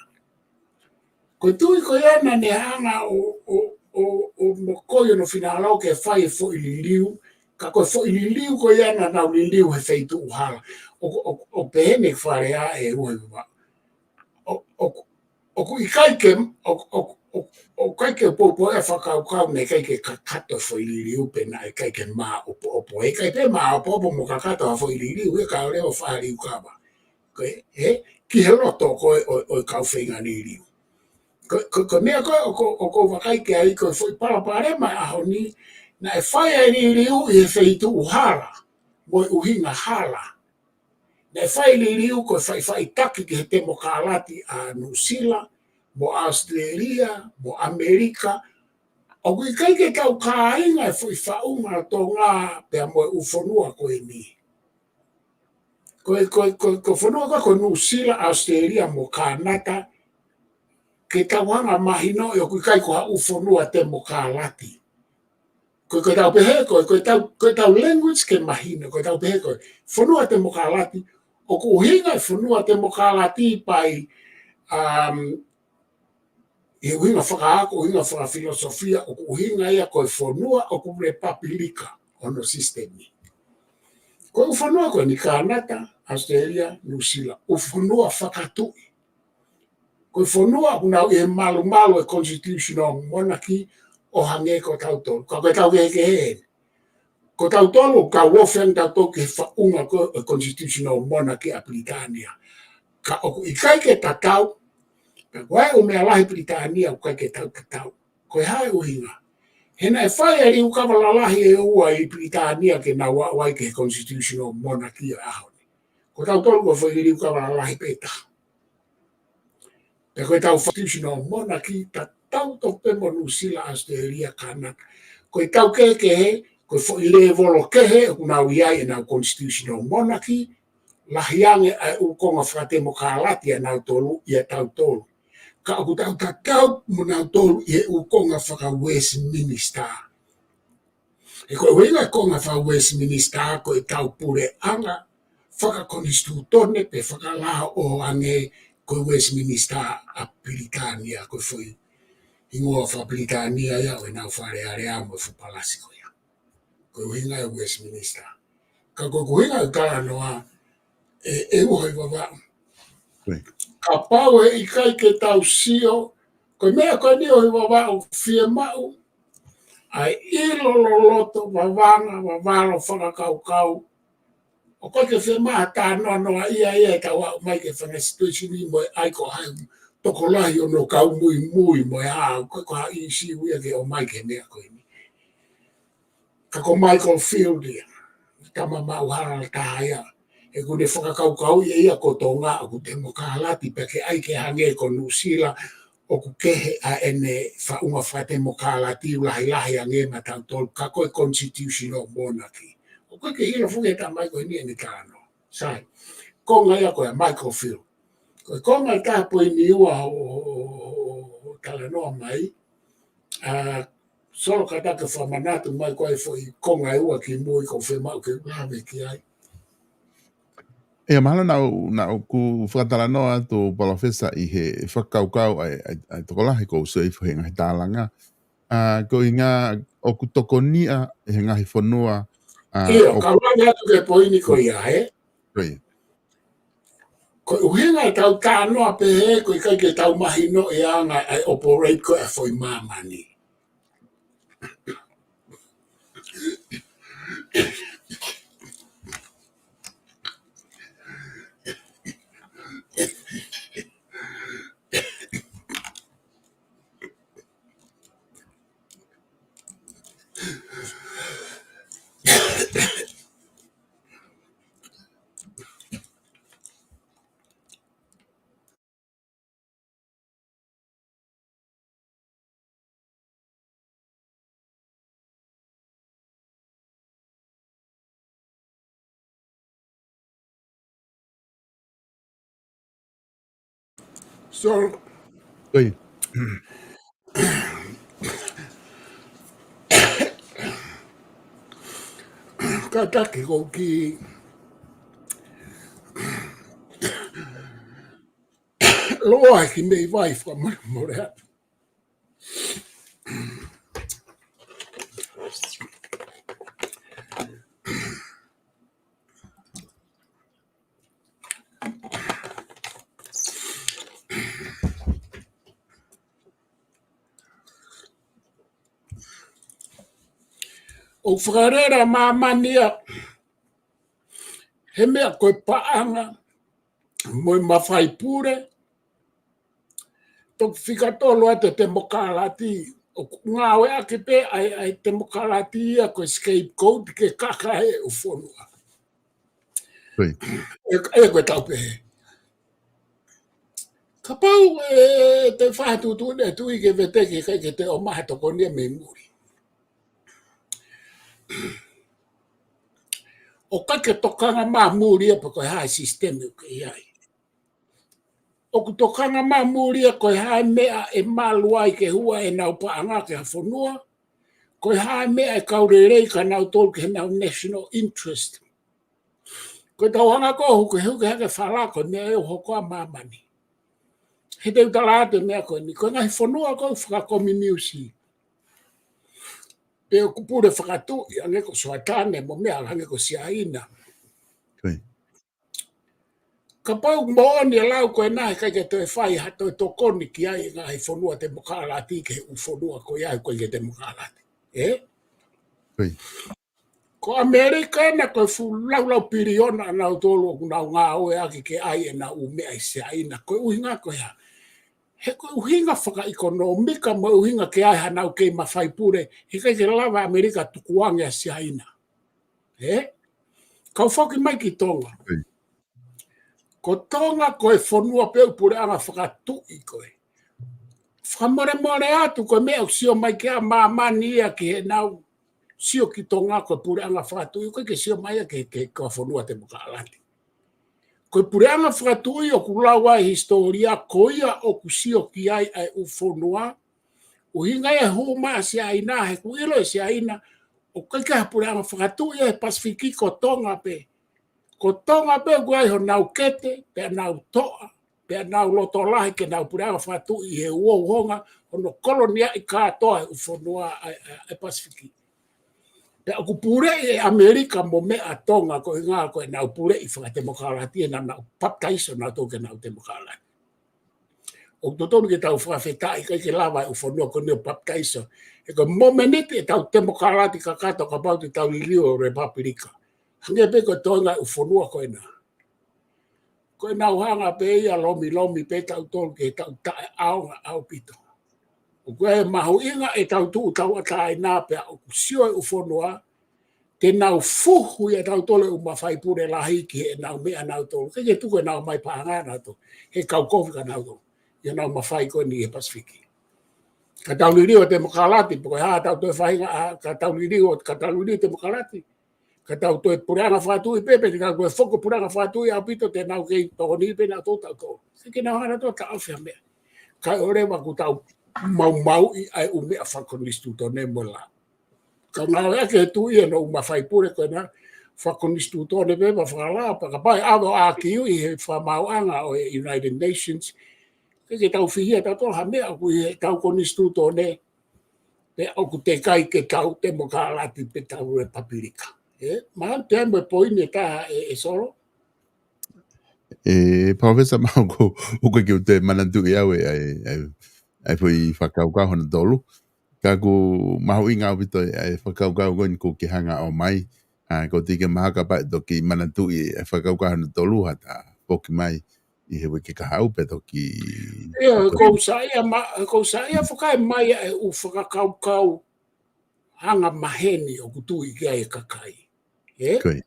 [SPEAKER 2] Ko tui koe ia na ne hanga o mokoio no finalao ke whai fo ili liu, ka koe fo ili liu koe ia na nau li liu he feitu uhala. O pehene whare a e ue wa. O ku I kaike, o kaike popo e whakaukau ne kaike kakato fo ili liu pe na e kaike maa opo. E kaike maa opo mo kakato fo ili liu e ka leo whare ukaba. Ki he roto koe o kau whenga ni liu. Ko mea koe o ko wakaike ai koe foi parapare mai aho ni na e whai ai ni liu I he feitu uhara. Mo uhinga hala. Na e whai li liu koe whai taki ki he te mokalati a New Zealand, mo Australia, mo Amerika. O kui kaike kau kāinga e whai whaunga tō ngā pea mo ufonua koe ni. Ko whanua koe New Zealand, Australia, mo Kanata, ke tauhanga mahino o kui kai ko ha ufonua te mokalati. Koe tau pehe koe tau language ke mahino, koe tau pehe koe whanua te mokalati, o ku uhinga whanua te mokalati pai I uhinga whakaako, uhinga whakafilosofia, o ku uhinga ia koe whanua o ku repapilika ono sistemi. Koe whanua koe ni Kanata, Australia, New Zealand, o whanua whakatui. Koe whanua unau e malu e constitutional monarchy o hange ko tau tolu. Ka koe tau ke he. Ko tau tolu, ka wofeng tau tolu ke whaunga ko constitutional monarchy a Britannia. Ka oku I kaike tatau, ka koe o mea lahi Britannia o kaike tatau. Koe hae uhinga. Hena e whai ari ukawa lahi e ua I Britannia ke na wai ke constitutional monarchy a ahoni. Ko tau tolu ko whai ari ukawa lahi peta. Pe koe tau constitutional monarchy ta tau tope mo New Zealand, Australia, Kanata. Koe tau ke he, koe fo I le volo ke he, unau iai e nau constitutional monarchy, lahiange ai ukonga whakatemo kālati a nau tolu, ia tau tolu. Ka aku tau tatau mo nau tolu ia ukonga whaka Westminster. E koe winga konga whaka Westminster, koe tau pure anga, whaka konistutone pe whaka laha o ange koe Westminster a Britannia, koe foi ingoa wha Britannia ia o nau whare area mo whupalasi ko ia. Koe winga e Westminster. Ka koe winga e kala noa e uhoi wawau. Ka pau e I kai ke tau sio, koe mea koe ni ohi wawau fie mau, ai ilo loloto wawalo whakakaukau, o koe ke whi maha tā noa ia e tau au mai ke whanga situation I mo ai ko hai toko lahi o no kau mui mo e haa, koe ko ha I si uia ke o mai ke mea koe ni. Ka ko Michael Field ia, kama mau harala tā ia, e kune whakakaukau ia ko tō ngā o ku te mokalati pe ke ai ke hange ko New Zealand o ku kehe a ene whaunga whate mokalati ulahi ange ma tau tolu ka koe constitutional monarchy. O koe ke hila whuke tā mai koe ni ene kāno. Sai, ko ngai a koe Michael Field. ko ngai ta po ni wa o tala no mai a solo ka ta ka whamanatu mai koe foi konga ua ki mui ko whemau ke lawe ki ai.
[SPEAKER 1] E mahalo na ku whakatala noa tō PALOFESA i he whakaukau ai tokolahi ko usai he ngahi tālanga. Ko i ngā o ku toko nia he ngahi whanua.
[SPEAKER 2] Iyo, ka wanga atu ke poini ko ia he. Ko uhinga i tau tānoa pe he ko i kai ke tau mahino e anga ai operate ko e foi mamani. So, ka taki ko ki loa ki mei vai wha more atu. O whakarera mamania he mea koe paanga moi mawhai pure tok whikatolo ate te mokalati o ngāwe ake pe ai te mokalati ia koe scapegoat ke kakahe o whonua. E koe tau pe he. Ka pau te whātutu ne tui ke veteki kai ke te o maha toko nia me muri. O kai ke tokanga maa muri e pa koe hae sistemi o ke iai. O ku tokanga maa muri e koe hae mea e maluai ke hua e nau paanga ke hawhonua. Koe hae mea e kaurerei ka nau tolu ke nau national interest. Koe tauhanga kohu ke huke hake whalako mea e o hokoa mamani. He te utalate mea koe ni. Koe ngahi whonua koe whakakomi miusi. Pe o kupure whakatu i ange ko soatane mo mea ange ko siaina. Ka pau mooni e lau koe nahe kai ke toi whai hato e tokoni ki ai ngahi whonua te mokalati ke u whonua koe ai koe ke te mokalati. Ko Amerika na koe lau piriona nau tolu o nau ngā oe aki ke ai e nau mea i siaina. Koe uhinga koe ha. He koe uhinga whaka ekonomika mo uhinga ke ai hanau kei mawhai pure. He kai ke lawa Amerika tukuange a siaina. Kau whaki mai ki tonga. Ko tonga koe whonua peu pure anga whakatu i koe. Whamore atu koe mea sio mai ke a mamani ia ki he nau sio ki tonga koe pure anga whakatu i koe ke sio mai ke koe whonua te mokalati. Koe pure anga whakatu i o kulawa i historia koia o ku sio ki ai u whonua. Uhinga e huma si aina he ku ilo si aina o kai ka pure anga whakatu i e Pasifiki ko tonga pe. Ko tonga pe guai ho nau kete, pe nau toa, pe nau loto lahi ke nau pure anga whakatu i he uohonga o no kolonia i kātoa u whonua e Pasifiki. Pe aku pure e Amerika mo mea tonga ko ngā koe nau pure i whakatemokalati e nau paptaiso nau tō ke nau temokalati. O totonu ke tau whakawhetai kai ke lawa u whonua ko neo paptaiso. E ko momeniti e tau temokalati ka kato ka pau te tau lilio o Republika. Hange pe ko tonga u whonua koe na. Koe nau hanga pe ia lomi pe tau tolu ke tau tae aonga au pito. O koe mahu inga e tau tuu tau atai nā pe au kusio e u whonua. Te nau fuhu e tau tole u mawhai pure lahi ki e nau mea nau tolu. Ke tuku e nau mai pāngā nau tolu. He kau kofi ka nau tolu. Ia nau mawhai koe ni e Pasifiki. Ka tau lirio te mokalati. Koe haa tau toi whainga ka tau lirio te mokalati. ka tau toe puranga whātui pepe, ka koe whoko puranga whātui au pito te nau kei tōni pe nā tōtau tō. Siki nā hana tō ta awhia mea. Kai ore wa ku tau mau I ai umea whakonistu tōne mo la. Ka ngā ea ke tu I no umawhai pure koe nā whakonistu tōne pepa whakala, pa ka pai awo a kiu I he whamauanga o United Nations, ke tau whihia tau tō ha mea ku I he tau konistu tōne, pe au ku te kai ke tau te mo ka alati pe tau e papirika. Maa te mo poine ta e solo?
[SPEAKER 1] PALOFESA mau ko uke ki te manantu I au ai pui whakaukau hana tolu. Ka ku mahu I ngau pito ai whakaukau koin ko ki hanga o mai. Ko tike mahaka pa toki manantu I whakaukau hana tolu hata poki mai I he wiki ka hau pe toki.
[SPEAKER 2] Ko saia whakai mai e u whakaukau hanga maheni o kutui ki ai kakai.
[SPEAKER 1] Koi.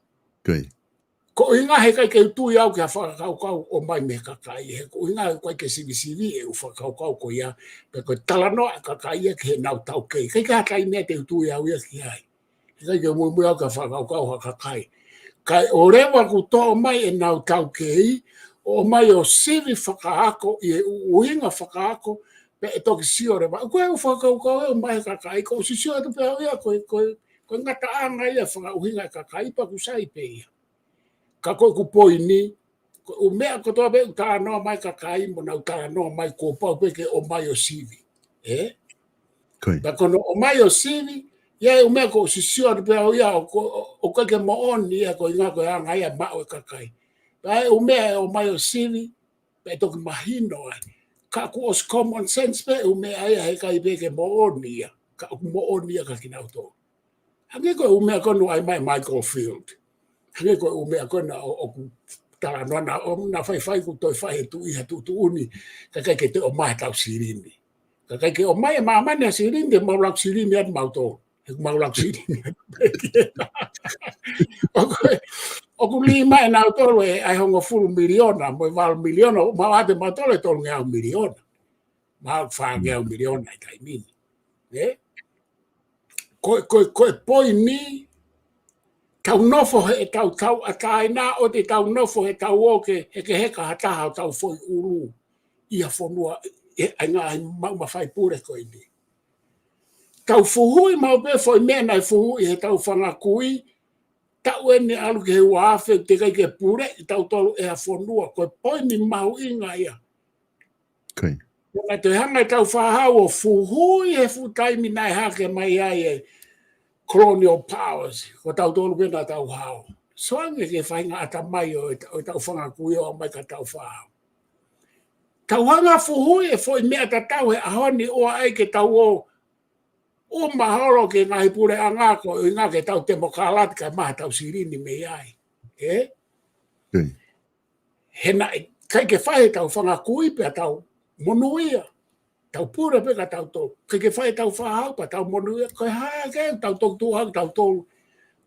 [SPEAKER 2] Ko inga he kai ke tui au kia whakaukau o mai me kakai. He ko inga he kai ke sivi e u whakaukau ko ia. Pe ko talanoa kakai e ke nau tau kei. Kai ka kai mea te tui au ia ki ai. He kai ke mui au kia whakaukau ha kakai. Kai o rewa ku tō mai e nau tau kei. O mai o sivi whakaako I e uinga whakaako. Pe e toki sio rewa. Koe u whakaukau e o mai kakai. Ko si sio e tu pe au ia koe ngata anga ia whakauhinga kakai pa ku sai pe ia. Ka koe ku poini, o mea ko toa pe utara noa mai kakai mo na utara noa mai ko pau peke o mai o sivi. Ka kono o mai o sivi, ia o mea ko sisio atu pe au ia o kake mo oni ia ko inga ko anga ia mao e kakai. Pai o mea o mai o sivi, pe toki mahino ai. Ka ku os common sense pe o mea ia he kai peke mo oni ia. Ka o mo oni ia ka kinau tō. Hange ko o mea kono ai mai Michael Field. Hange ko o mea kona o tala noa na whai ku toi whai tu iha tu uni ka kai ke te o mai tau sirini. Ka kai ke o mai mamane a sirini maulak sirini at mauto. He maulak sirini at o ku lima e nau tolu e ai hongo fulu miliona mo val miliona ma ate matole tolu ngau miliona. Ma wha ngau miliona i kai mini. Koe poi ni tau nofo he tau ataina o te tau nofo he tau oke he ke heka hataha o tau foi uru ia fonua e ngā mauma whai pure koe ni. Tau fuhui mau pe foi mea nai fuhui he tau whangakui tau ene alu ke he wafe te kai ke pure tau tolu e a fonua koe poi ni mau inga ia. Nā te hanga tau whahau o fuhui he futaimi nai hake mai ai e colonial powers, ko tau tolu pena tau hao. Soange ke whainga ata mai o tau whangakui o mai ka tau whahao. Tau hanga fuhui e foi mea ta tau he ahoni o ai ke tau o mahoro ke ngahi pure angako o ngā ke tau te mokalati kai maha tau sirini me ai. Hena kai ke whahe tau whangakui pe tau monuia. Tau pura pe ka tau tō. Ke whai tau whahau pa tau monuia. Koe haa ke tau tō tūhau tau tōlu.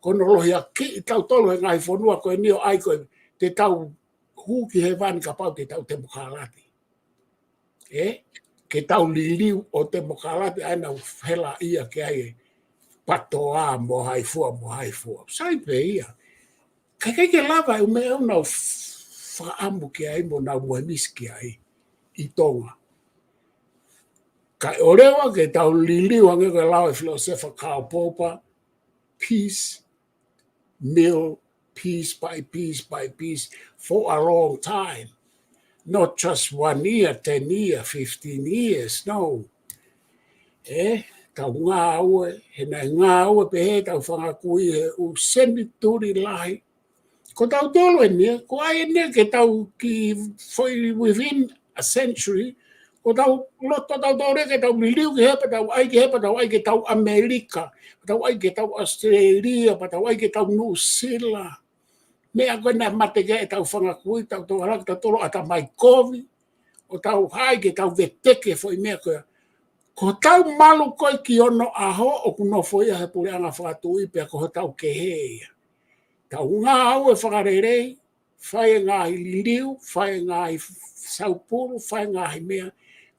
[SPEAKER 2] Kono lohi a ki tau tōlu he ngai whanua koe nio ai koe te tau huki he vani ka pau te tau te mokalati. Ke tau liliu o te mokalati aina hela ia ke ai patoa mo hai fua. Sai pe ia. Kai ke lava e me au nau whaamu ke ai mo nau muhemis ke ai I tonga. Kai orewa ke tau liliu hange koe lau e filosofa kao popa, peace, mill, piece by piece, for a long time. Not just 1 year, 10 years, 15 years, no. Tau ngā aue, he nei ngā aue pe he tau whangakui he u senituri lahi. Ko tau tolo e nia, ko ai nia ke tau ki within a century, ko tau loto tau tau reke tau miliu ki hepa tau ai ke tau Amerika, tau ai ke tau Australia, tau ai ke tau New Zealand. Mea koe nā mate ke e tau whangakui, tau tau haraki tau tolo ata mai kovi, o tau hai ke tau veteke foi mea koe. Ko tau malu koe ki ono aho, o kuno foi a he pure anga whakatui, pia ko tau ke heia. Tau ngā au e whakarerei, whae ngāhi liu, whae ngāhi saupuru, whae ngāhi mea,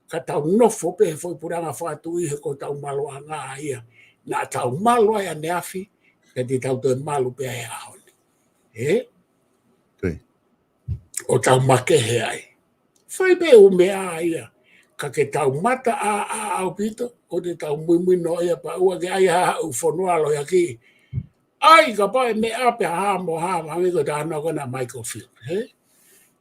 [SPEAKER 2] ka tau nofo pe he foi pure anga whakatui, he ko tau malu a ngā ia. Nā tau malu ai a neafi, pe te tau te malu pe ai ahoni. O tau make he ai. Whai pe o mea ia. Ka ke tau mata a au pito, o te tau mui no ia pa ua ke ai ha u whanua lo ia ki. Ai ka pae me ape ha mo ha hangi ko tāna kona microfield.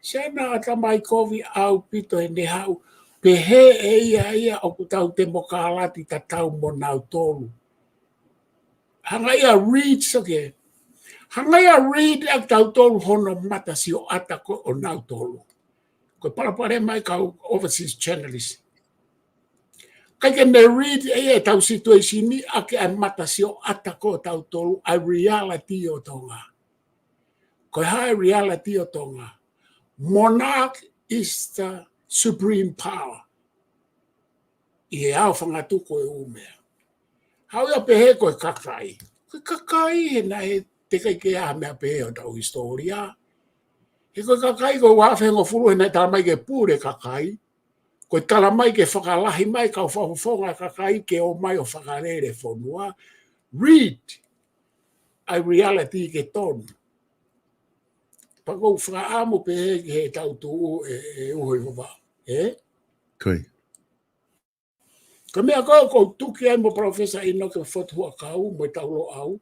[SPEAKER 2] Sena ata microfi au pito e ne hau. Pe he e ia o ku tau te mokalati ta tau mo nau tolu. Hanga ia read soke. Hanga ia read ak tau tolu hono mata si o ata ko o nau tolu. Ko parapare mai ka overseas journalist. Kai ke me read e tau situation ni ake a mata si o ata ko tau tolu a reality o tonga. Ko hai reality o tonga. Monarch is the supreme power. I au whangatu ko e umea. Hau ia pehe ko e kakai. Ko kakai he na e te kai ke a mea pehe o tau historia. He ko kakai ko wawhengo furu he na tala mai ke pūre kakai. Ko tala mai ke whakalahi mai kau whawhonga kakai ke o mai o whakarere whonua. Read a reality ke tonu. Pako whaamu pehe ke he tau tuu e uhoi wawa.
[SPEAKER 1] Koi.
[SPEAKER 2] Ka mea ko tuki ai mo profesa ino ke whatua kau mo tau lo au.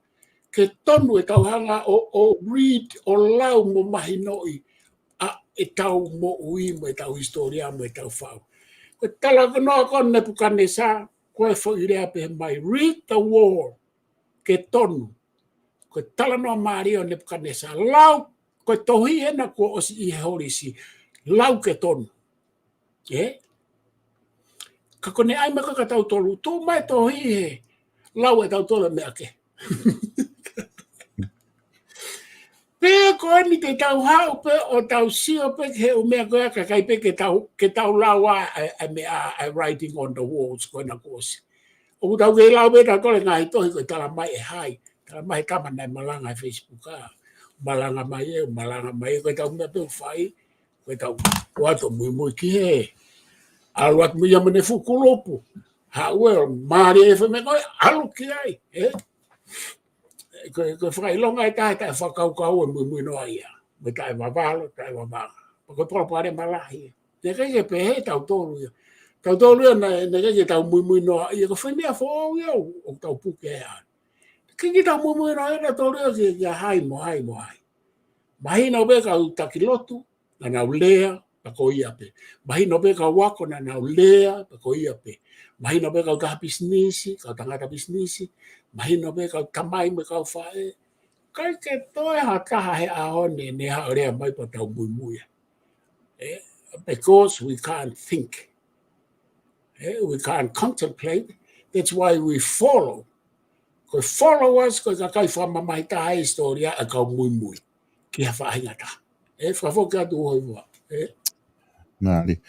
[SPEAKER 2] Ke tonu e tau hanga o read o lau mo mahinoi a e tau mo ui mo e tau historia mo e tau whau. Ko tala kanoa kon ne pukane sa koe whoirea pe mai read the war ke tonu. Ko tala noa mario ne pukane sa lau ko tohi hena ko osi I horisi lau ke tonu. Ka kone ai maka ka tau tolu tō mai tohi he lau e tau tolu me ake. Pea koe ni te tau hau pe o tau sio pe he o mea koe ka kai pe ke tau lawa a mea a writing on the walls koe na kosi. O tau ke lau pe tau kole ngai tohi koe tala mai e hai. Tala mai kama nai malanga e Facebook ka. Malanga mai e koe tau mea pe whai. Koe tau wato mui ki he. Aluat mui amane fukulopu. Hauer maari e whame koe alu ki ai. Ko whakai longa e tae whakaukau e mui no ia. Me tae wawalo, tae wawalo. Ko tolo pare malahi. Ne kai ke pehe tau tolu ia. Tau tolu ia ne kai ke tau mui no ia. Ko whamea whao ia o tau puke ea. Kai ke tau mui no ia tolu ia ke hai mo hai. Mahi no be kau takilotu, na nau lea, pa ko ia pe. Mahi no be kau wako na nau lea, pa ko ia pe. Mahi no be kau kaha bisnisi, kau tangata bisnisi. Mahi no be kau tamai me kau whae. Kai ke toe ha taha he ahone ne ha orea mai pa tau mui. Because we can't think. We can't contemplate. That's why we follow. Ko followers, ko kakai whamamai taha historia a kau mui. Kia whaingata. Whawhoka tu hoi wa.
[SPEAKER 1] Ngāri.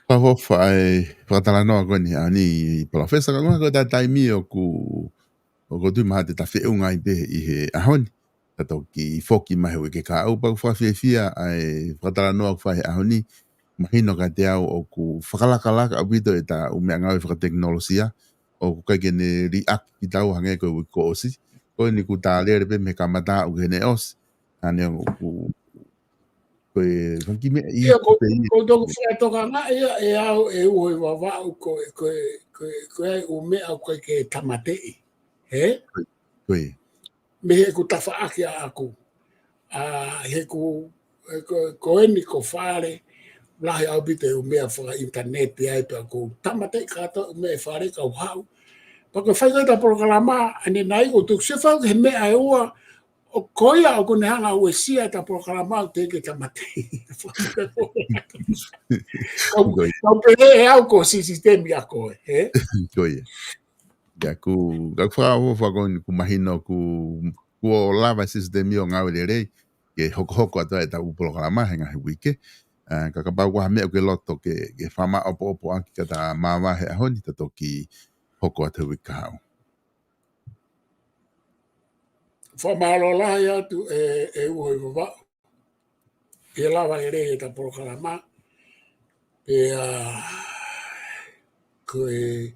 [SPEAKER 1] Whaho whae whatala noa koe ni ani PALOFESA ka ngā koe tā taimi o ko tui maha te tawhi unga I pe I he ahoni. Tato ki whoki mahe ue ke ka au pau whawhiawhia ai whatala noa whahe ahoni. Mahino ka te au o ku whakalakalaka au pito e tā umea ngau e whakateknolosia. O ku kai kene react ki tau hange koe ui ko osi. Koe ni ku tā lere pe me ka mata u kene osi. Ane o ku koe whanki mea I
[SPEAKER 2] Ia ko
[SPEAKER 1] pe I.
[SPEAKER 2] toku whaetoka ngā ia e au e uoi wa wau koe o mea koe ke tamatei.
[SPEAKER 1] Koe.
[SPEAKER 2] Me he ku tawha aki a aku. He ku koe ni ko whare. Lahi au bite o mea whaka internet ai pe aku tamatei kata o mea whare kau hau. Pako whaika ta POLOKALAMA ane nai ko tuk se whau he mea e ua o koia o kone hanga ue sia ta POLOKALAMA o teke tamatei. Kau pere e au ko si sistemi a koe.
[SPEAKER 1] Koe. Ya ku whao whakoni ku mahino ku o lava sistemi o ngau rei ke hoko ata e tau POLOKALAMA henga he wike. Ka pau wa mea ke loto ke whama opo aki ka ta mawa he ahoni tato ki hoko ata wika hau.
[SPEAKER 2] Whamalo lahi atu e uoi wawa. Ke lava e rei ta POLOKALAMA. Pe koe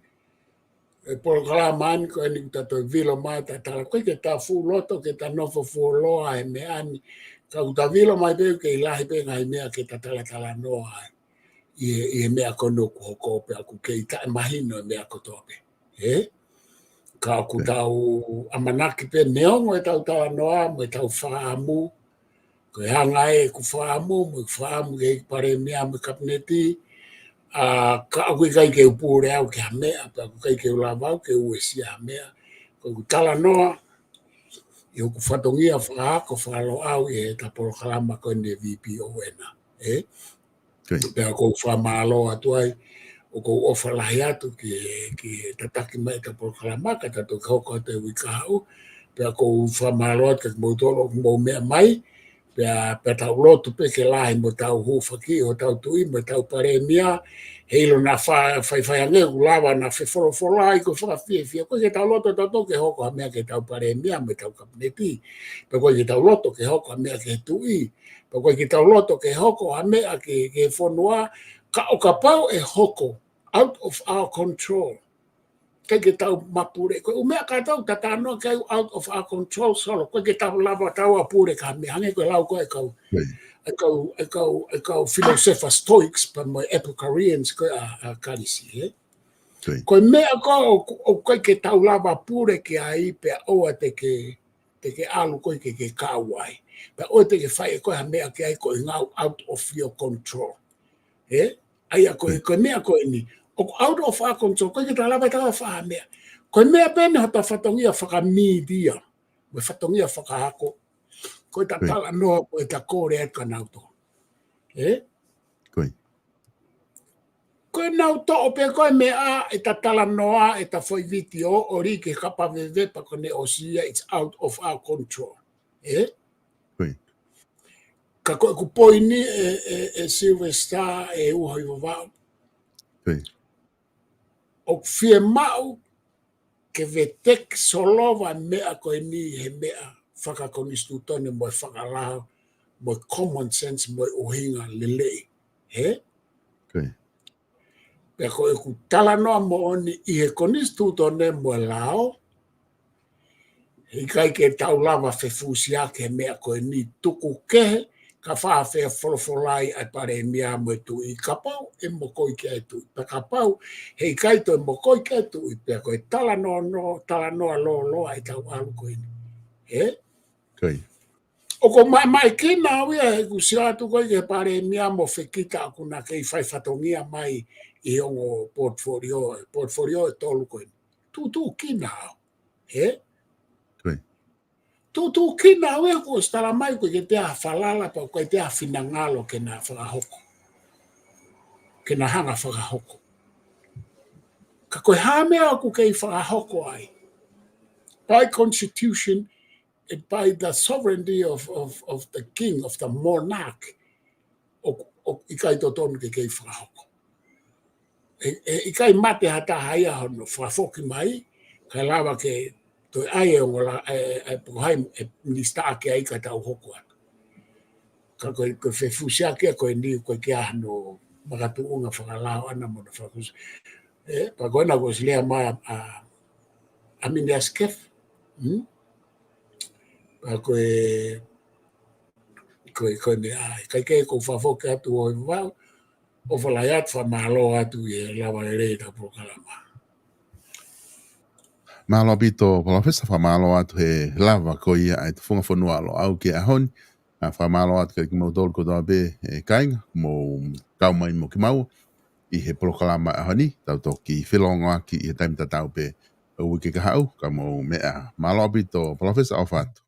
[SPEAKER 2] polokalama ani ko ni tato vilo mai tala ko ke ta fu loto ke ta no fu loa e me ani ka uta vilo mai be ke ilahi be ngai mea ke ta tala noa i mea kono ko pe aku ke ta mahino mea ko tope ka ku tau amanaki pe neongo e tau tala noa mo e tau whaamu ko hanga e ku whaamu mo whaamu ke pare mea me kapneti ka aku kai ke upure au ke mea pa aku kai ke ulavau ke uesia mea ko ku tala noa i ku whatongia whaako whaalo au e ta polokalama ko ne VPO ena pe ako whamalo atuai o ko ofa lahi atu ki tataki mai ta polokalama ka tato kauko te wikau pe ako whamalo atu ke mautolo mo mea mai pe tau lotu pe ke lahi mo tau hufaki o tau tui mo tau pare mia heilo na whai ange ulawa na whewholo ai ko whakawhia ko ke tau loto tau ke hoko ha mea ke tau pare mia mo tau kapneti pe ko ke tau loto ke hoko ha mea ke tui pe ko ke tau loto ke hoko ha mea ke fonua ka o ka pau e hoko out of our control ke tau mapure ko umea ka tau tatano ke out of our control solo ko ke tau lava tau apure ka me hange ko lau ko e kau philosopher stoics pa mo epicureans ko a kalisi ko mea ko o ko ke tau lava pure ke ai pe o te ke alu ko ke kawai pe o te ke fai ko mea ke ai ko out of your control ai ko mea ko ni out of our control ko ke tau lava tau fa mea ko mea pena hata fatongia whakamidia me fatongia whakahako ko ta tala noa ko ta kore e kanauto ko nauto o pe ko mea e ta tala noa e ta foi vitio ori ke kapa veve pa ko ne osia it's out of our control ka ko ku poini e Sylvester e uhoi vava o fie mau ke vetek solova mea ko ni he mea whakakonistu tone mo whakalao mo common sense mo ohinga lele pe ko ku tala noa mo oni i he konistu tone mo lao i kai ke tau lava whewhusia ke mea ko ni tuku kehe ka whawhea wholofolai ai pare mea mo tu i kapau e mo koi ke tu pe kapau hei kai to e mo koi ke tu i pe ko tala noa lo ai tau alu ko ni o ko mai kina wea ku sia tu ko ke pare mea mo whekita kuna kei whai whatongia mai i ongo portfolio e tolu ko ni tu kina tu kina we ko stala mai ko ke te a falala pa ko te a finangalo ke na whakahoko ke na hanga whakahoko ka koe hamea ku kei whakahoko ai by constitution and by the sovereignty of the king of the monarch o i kai to tonu ke kei whakahoko i kai mate hata haia hono whafoki mai kai lava ke to ai e ngola e pohai e minista ake ai ka tau hoko atu ka koe whewhusia ke koe ni koe ke ahano magatu unga whakalao ana mo na whakus pa koe na koe silea mai a mini askef pa koe me ai kai ke ko whafoke atu o wau o whalaiat whamalo atu e lawa e rei ta POLOKALAMA
[SPEAKER 1] Malo bito PALOFESA whamalo atu he lava ko ia ai tufunga fonua alo au ke ahon whamalo atu ke mo tolu ko doa be kainga mo kaumai mo ki mau i he POLOKALAMA ahoni tau toki whilongo aki i he taimta tau pe au ke kahau ka mo mea malo bito PALOFESA o whatu